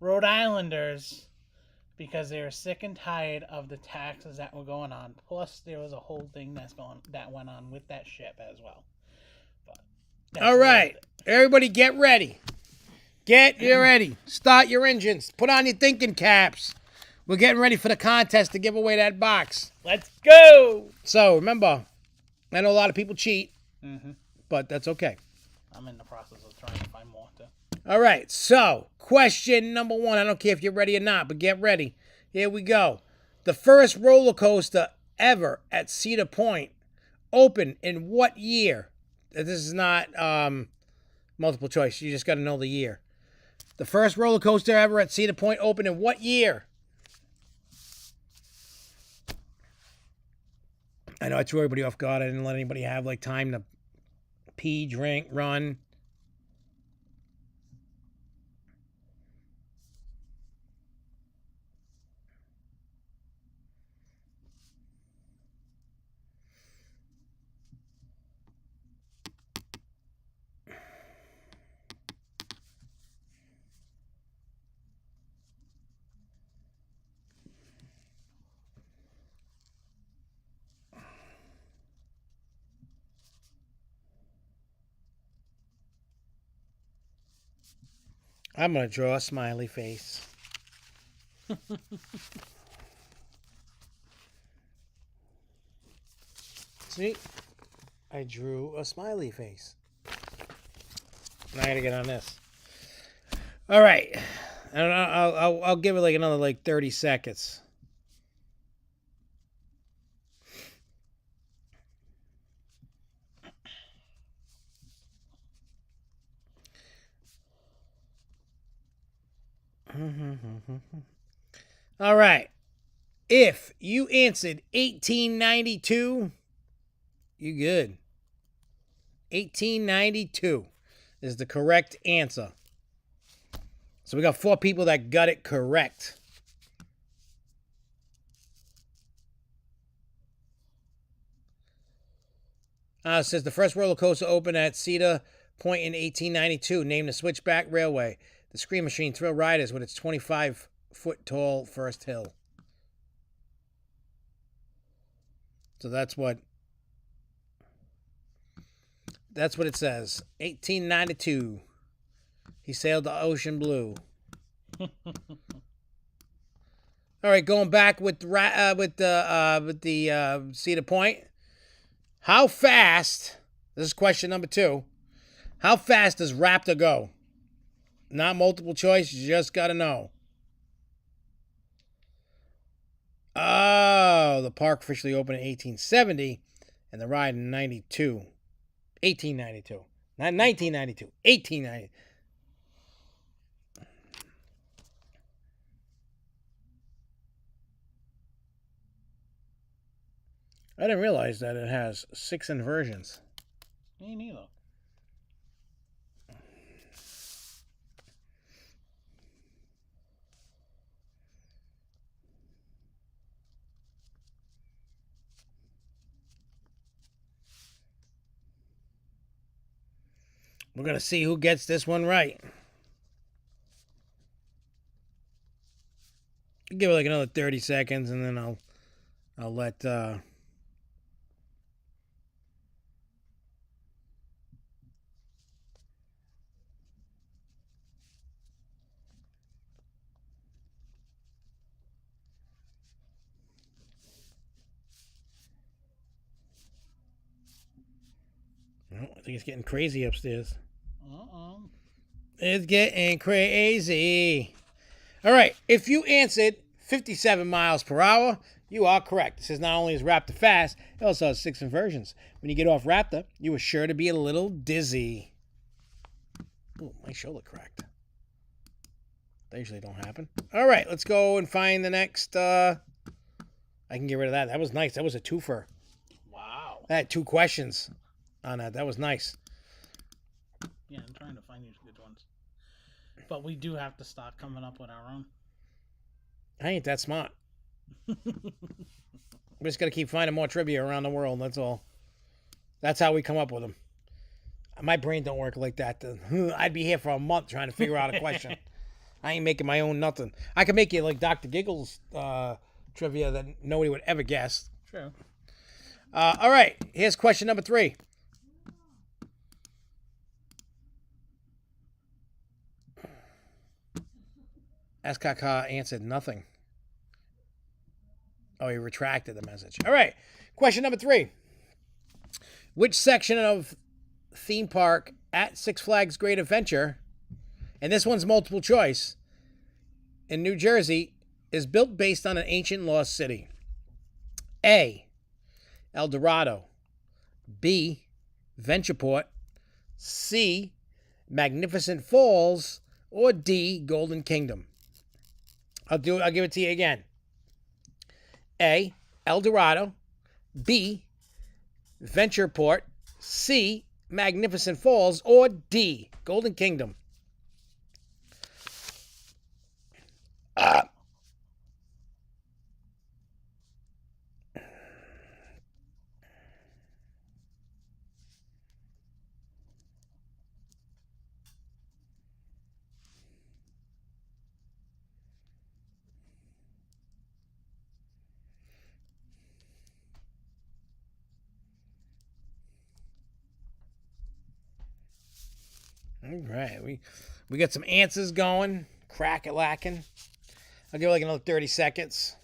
Rhode Islanders because they were sick and tired of the taxes that were going on. Plus, there was a whole thing that went on with that ship as well. All right, everybody, get ready. Get ready. Start your engines. Put on your thinking caps. We're getting ready for the contest to give away that box. Let's go. So remember, I know a lot of people cheat, but that's okay. I'm in the process of trying to find more too. All right, so question number 1. I don't care if you're ready or not, but get ready. Here we go. The first roller coaster ever at Cedar Point opened in what year? This is not multiple choice. You just got to know the year. The first roller coaster ever at Cedar Point opened in what year? I know I threw everybody off guard. I didn't let anybody have time to pee, drink, run. I'm going to draw a smiley face. See? I drew a smiley face. Now I got to get on this. All right. I'll give it another 30 seconds. All right. If you answered 1892, you good. 1892 is the correct answer. So we got 4 people that got it correct. It says the first roller coaster opened at Cedar Point in 1892, named the Switchback Railway. The Scream Machine Thrill Riders with its 25-foot-tall first hill. So that's what it says. 1892. He sailed the ocean blue. All right, going back with the Cedar Point. How fast? This is question number 2. How fast does Raptor go? Not multiple choice. You just got to know. Oh, the park officially opened in 1870 and the ride in 92. 1892. Not 1992. 1890. I didn't realize that it has 6 inversions. Me neither. We're going to see who gets this one right. I'll give it like another 30 seconds, and then I'll let... Oh, I think it's getting crazy upstairs. Uh-oh. It's getting crazy. All right. If you answered 57 miles per hour, you are correct. It says not only is Raptor fast, it also has 6 inversions. When you get off Raptor, you are sure to be a little dizzy. Oh, my shoulder cracked. They usually don't happen. All right. Let's go and find the next. I can get rid of that. That was nice. That was a twofer. Wow. I had 2 questions on that. That was nice. Yeah, I'm trying to find you good ones. But we do have to start coming up with our own. I ain't that smart. We're just going to keep finding more trivia around the world. That's all. That's how we come up with them. My brain don't work like that. I'd be here for a month trying to figure out a question. I ain't making my own nothing. I can make you like Dr. Giggles trivia that nobody would ever guess. True. All right. Here's question number 3. SKK answered nothing. Oh, he retracted the message. All right. Question number 3. Which section of theme park at Six Flags Great Adventure, and this one's multiple choice, in New Jersey, is built based on an ancient lost city? A, El Dorado. B, Ventureport. C, Magnificent Falls. Or D, Golden Kingdom. I'll give it to you again. A, El Dorado. B, Ventureport. C, Magnificent Falls. Or D, Golden Kingdom. All right, we got some answers going. Crack it lacking. I'll give it like another 30 seconds.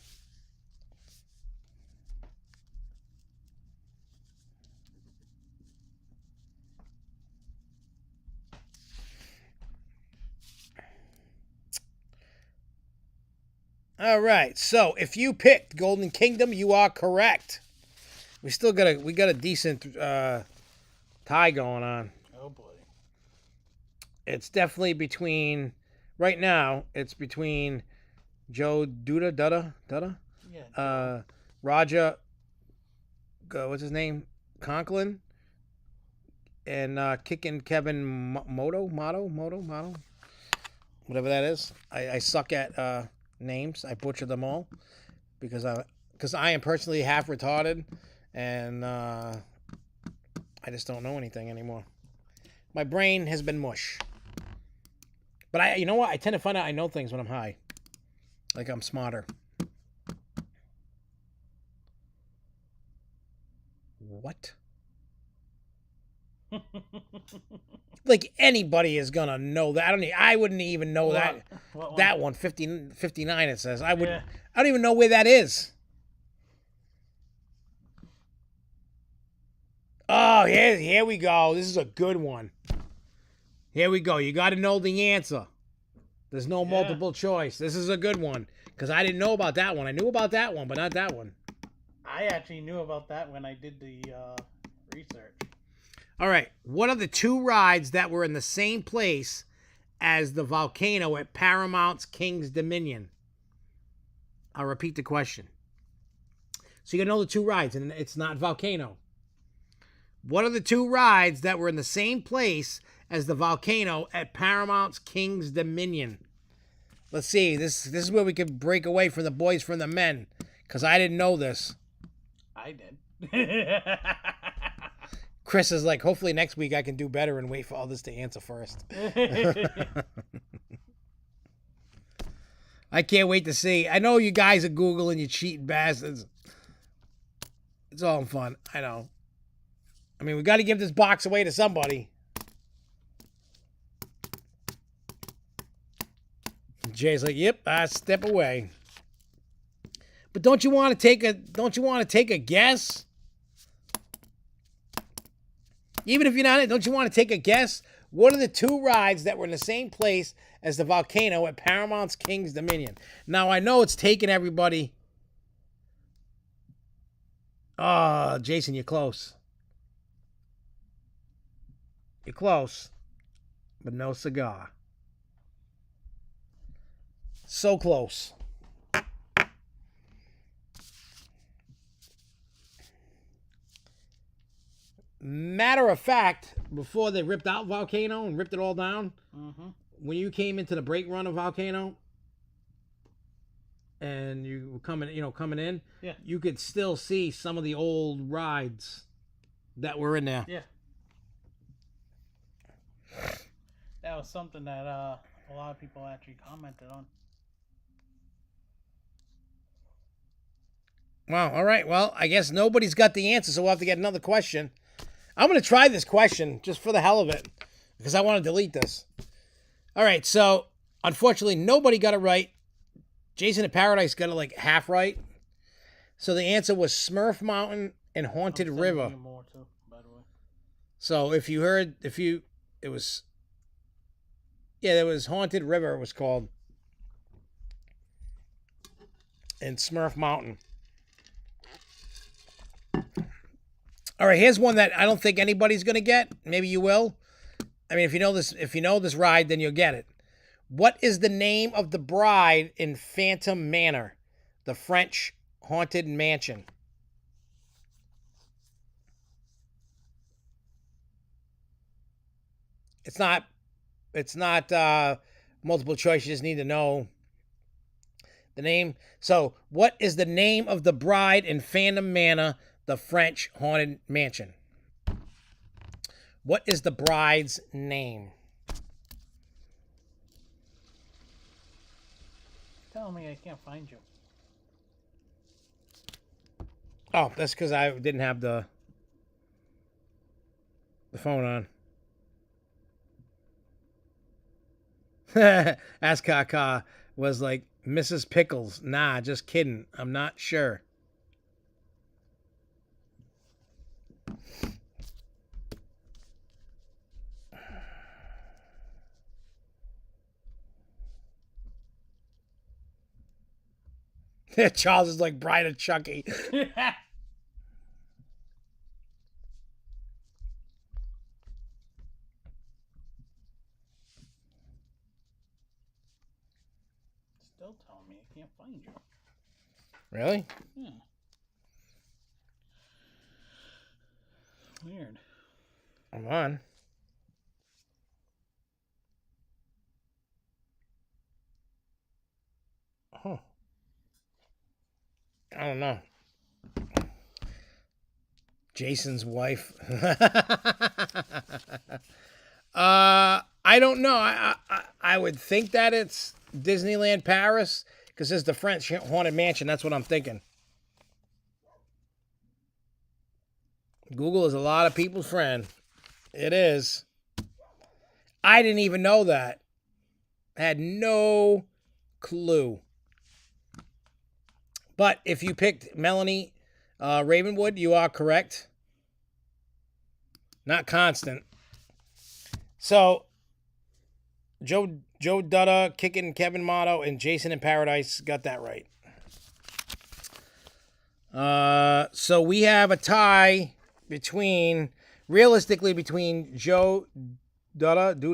All right, so if you picked Golden Kingdom, you are correct. We got a decent tie going on. Oh boy. It's definitely between, right now, it's between Joe Dutta, Yeah. Roger, what's his name? Conklin, and kicking Kevin Moto, whatever that is. I suck at names. I butcher them all because I am personally half retarded, and I just don't know anything anymore. My brain has been mush. But you know what? I tend to find out I know things when I'm high. Like I'm smarter. What? Like anybody is gonna know that. I wouldn't even know that. What That one, 59 it says. I Yeah. don't even know where that is. Oh, here we go. This is a good one. Here we go. You got to know the answer. There's no multiple choice. This is a good one because I didn't know about that one. I knew about that one, but not that one. I actually knew about that when I did the research. All right. What are the 2 rides that were in the same place as the volcano at Paramount's King's Dominion? I'll repeat the question. So you got to know the 2 rides, and it's not volcano. What are the 2 rides that were in the same place as the volcano at Paramount's King's Dominion? Let's see. This is where we could break away from the boys from the men, because I didn't know this. I did. Chris is like, hopefully next week I can do better and wait for others to answer first. I can't wait to see. I know you guys are Googling, you cheating bastards. It's all in fun. I know. I mean, we got to give this box away to somebody. Jay's like, "Yep, I step away." But don't you want to take a guess? Even if you're not, don't you want to take a guess? What are the 2 rides that were in the same place as the volcano at Paramount's King's Dominion? Now I know it's taking everybody. Oh, Jason, you're close. You're close, but no cigar. So close. Matter of fact, before they ripped out Volcano and ripped it all down, when you came into the brake run of Volcano and you were coming in, you could still see some of the old rides that were in there. Yeah. That was something that a lot of people actually commented on. Wow. All right. Well, I guess nobody's got the answer, so we'll have to get another question. I'm going to try this question just for the hell of it because I want to delete this. All right. So, unfortunately, nobody got it right. Jason in Paradise got it like half right. So, the answer was Smurf Mountain and Haunted River. More too, by the way. So, it was Haunted River, it was called. And Smurf Mountain. All right, here's one that I don't think anybody's going to get. Maybe you will. I mean, if you know this ride, then you'll get it. What is the name of the bride in Phantom Manor, the French haunted mansion? It's not multiple choice. You just need to know the name. So, what is the name of the bride in Phantom Manor, the French haunted mansion? What is the bride's name? Tell me I can't find you. Oh, that's because I didn't have the phone on. Ask Kaka was like, Mrs. Pickles. Nah, just kidding. I'm not sure. Charles is like Bride of Chucky. Still telling me I can't find you. Really? Yeah. Weird. Come on. Huh. I don't know. Jason's wife. I don't know. I would think that it's Disneyland Paris because it's the French Haunted Mansion. That's what I'm thinking. Google is a lot of people's friend. It is. I didn't even know that. I had no clue. But if you picked Melanie Ravenwood, you are correct. Not Constant. So, Joe Dutta, Kickin' Kevin Motto, and Jason in Paradise got that right. So we have a tie realistically between Joe Dutta. I'm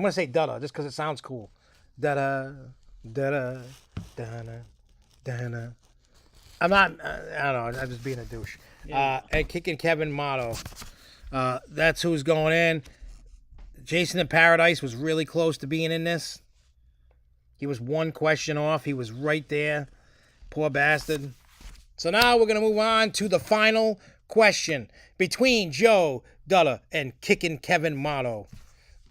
going to say Dutta just because it sounds cool. Dutta. I'm not, I don't know, I'm just being a douche. Yeah. And Kicking Kevin Motto. That's who's going in. Jason in Paradise was really close to being in this. He was one question off. He was right there. Poor bastard. So now we're going to move on to the final question between Joe Dutta and Kickin' Kevin Motto.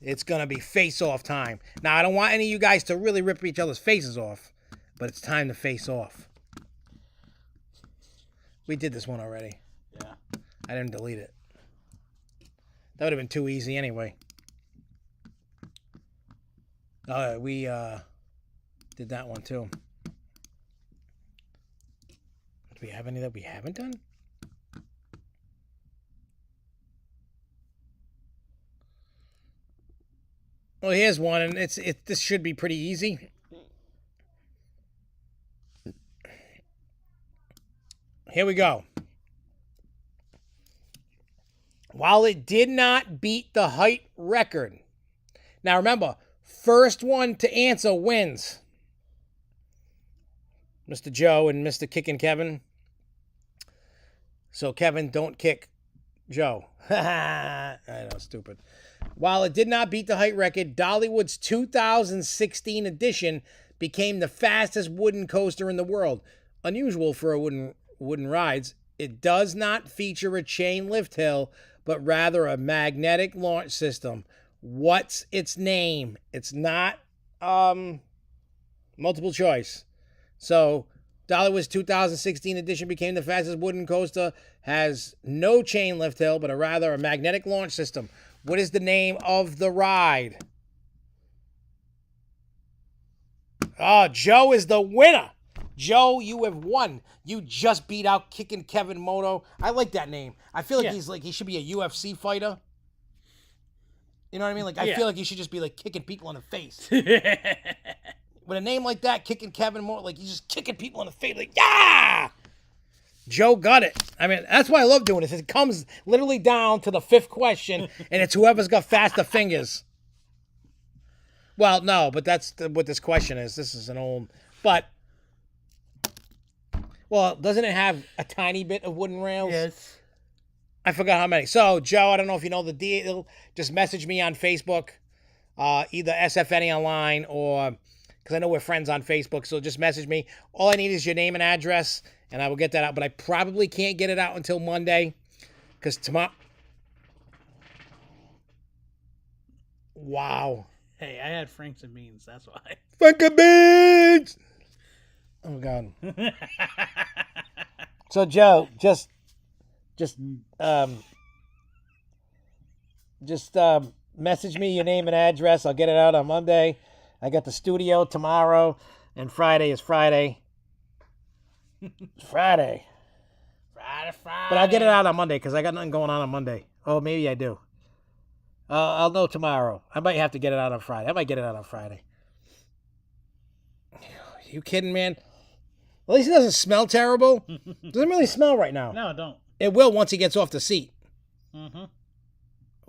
It's going to be face-off time. Now, I don't want any of you guys to really rip each other's faces off, but it's time to face off. We did this one already. Yeah. I didn't delete it. That would have been too easy anyway. We did that one too. Do we have any that we haven't done? Well, here's one, and this should be pretty easy. Here we go. While it did not beat the height record. Now remember, first one to answer wins. Mr. Joe and Mr. Kickin' Kevin. So Kevin, don't kick Joe. I know, stupid. While it did not beat the height record, Dollywood's 2016 edition became the fastest wooden coaster in the world. Unusual for a wooden rides. It does not feature a chain lift hill, but rather a magnetic launch system. What's its name? It's not multiple choice. So Dollywood's 2016 edition became the fastest wooden coaster, has no chain lift hill, but rather a magnetic launch system. What is the name of the ride? Oh, Joe is the winner. Joe, you have won. You just beat out Kickin' Kevin Moto. I like that name. I feel like he should be a UFC fighter. You know what I mean? Like I feel like he should just be like kicking people in the face. With a name like that, Kickin' Kevin Moto, like he's just kicking people in the face, like yeah. Joe got it. I mean, that's why I love doing this. It comes literally down to the fifth question, and it's whoever's got faster fingers. Well, no, but that's what this question is. This is an old, but. Well, doesn't it have a tiny bit of wooden rails? Yes. I forgot how many. So, Joe, I don't know if you know the deal. Just message me on Facebook, either SFNEOnline or, because I know we're friends on Facebook, so just message me. All I need is your name and address, and I will get that out. But I probably can't get it out until Monday, because tomorrow... Wow. Hey, I had Franks and Beans, that's why. Frank and Beans! Oh, God. So, Joe, just message me your name and address. I'll get it out on Monday. I got the studio tomorrow, and Friday is Friday. Friday. But I'll get it out on Monday because I got nothing going on Monday. Oh, maybe I do. I'll know tomorrow. I might have to get it out on Friday. I might get it out on Friday. You kidding, man? At least it doesn't smell terrible. It doesn't really smell right now. No, don't. It will once he gets off the seat. Mm-hmm.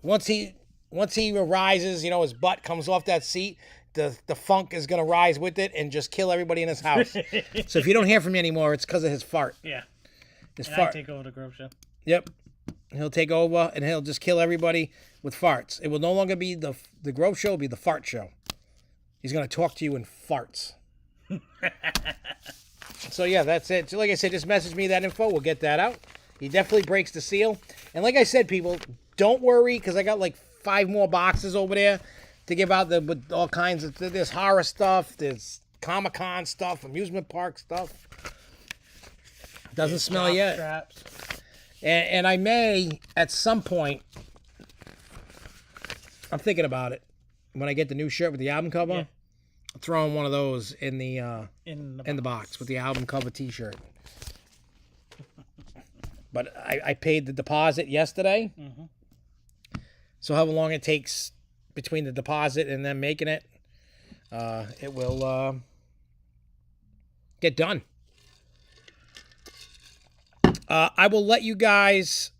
Once he rises, you know, his butt comes off that seat, the funk is going to rise with it and just kill everybody in his house. So if you don't hear from me anymore, it's because of his fart. Yeah. His and fart. I take over the Grove Show. Yep. He'll take over and he'll just kill everybody with farts. It will no longer be the Grove Show, it'll be the Fart Show. He's going to talk to you in farts. So yeah, that's it. So like I said, just message me that info. We'll get that out. He definitely breaks the seal. And like I said, people, don't worry because I got like 5 more boxes over there to give out with all kinds of. There's horror stuff. There's Comic-Con stuff. Amusement park stuff. Doesn't smell yet. Straps. And I may at some point. I'm thinking about it when I get the new shirt with the album cover. Yeah. Throwing one of those in the box with the album cover T-shirt. But I paid the deposit yesterday. Mm-hmm. So however long it takes between the deposit and then making it, it will get done. I will let you guys.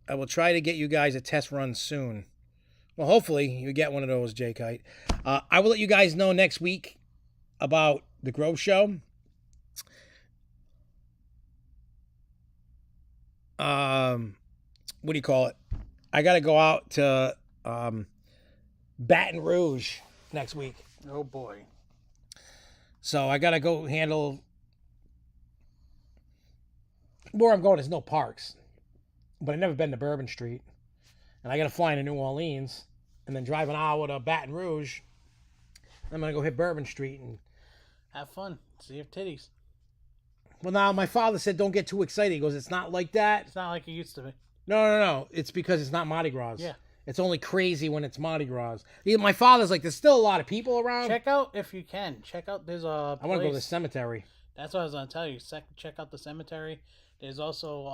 I will try to get you guys a test run soon. Well, hopefully you get one of those, J Kite. I will let you guys know next week about the Grove Show. What do you call it? I got to go out to Baton Rouge next week. Oh, boy. So I got to go handle... Where I'm going is no parks. but I've never been to Bourbon Street. And I got to fly into New Orleans and then drive an hour to Baton Rouge. I'm going to go hit Bourbon Street and Have fun. See your titties. well, now my father said don't get too excited. He goes, it's not like that. It's not like it used to be. No. It's because it's not Mardi Gras. Yeah. It's only crazy when it's Mardi Gras. My father's like, there's still a lot of people around. Check out, if you can, check out, there's a place. I want to go to the cemetery. That's what I was going to tell you. Check out the cemetery. There's also,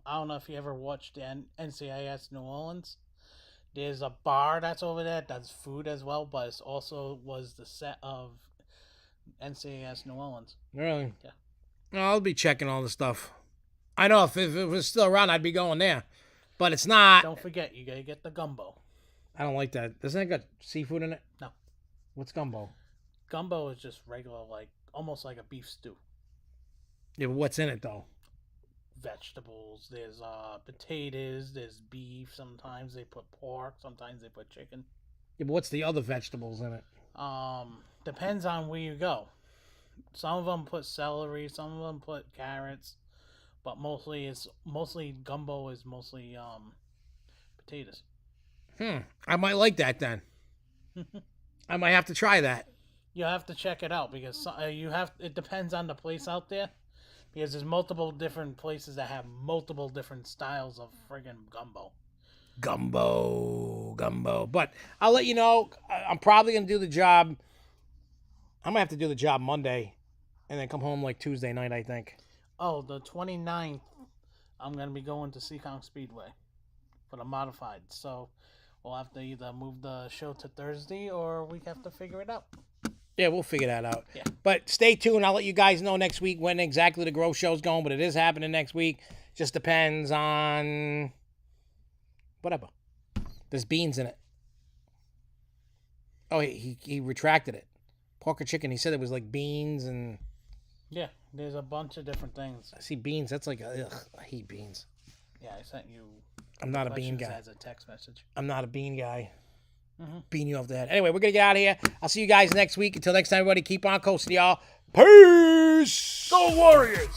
I don't know if you ever watched NCIS New Orleans. There's a bar that's over there that does food as well, but it also was the set of NCIS New Orleans. Really? Yeah. No, I'll be checking all the stuff. I know if it was still around, I'd be going there. But it's not. Don't forget, you got to get the gumbo. I don't like that. Doesn't it got seafood in it? No. What's gumbo? Gumbo is just regular, like, almost like a beef stew. Yeah, but what's in it, though? Vegetables, there's potatoes, there's beef, sometimes they put pork, sometimes they put chicken. Yeah, but what's the other vegetables in it? Depends on where you go. Some of them put celery, some of them put carrots, but mostly gumbo is mostly potatoes. I might like that then. I might have to try that. You have to check it out because it depends on the place out there. Because there's multiple different places that have multiple different styles of friggin' gumbo. Gumbo. But I'll let you know. I'm probably going to do the job. I might have to do the job Monday and then come home like Tuesday night, I think. Oh, the 29th, I'm going to be going to Seacon Speedway for the modified. So we'll have to either move the show to Thursday or we have to figure it out. Yeah, we'll figure that out. Yeah. But stay tuned. I'll let you guys know next week when exactly the Grove Show's going, but it is happening next week. Just depends on whatever. There's beans in it. Oh, he retracted it. Pork or chicken. He said it was like beans and... Yeah, there's a bunch of different things. I see beans. That's like, ugh, I hate beans. Yeah, I sent you... I'm not a bean guy. As a text message. I'm not a bean guy. Mm-hmm. Beating you off the head. Anyway, we're going to get out of here. I'll see you guys next week. Until next time, everybody, keep on coasting, y'all. Peace! Go Warriors!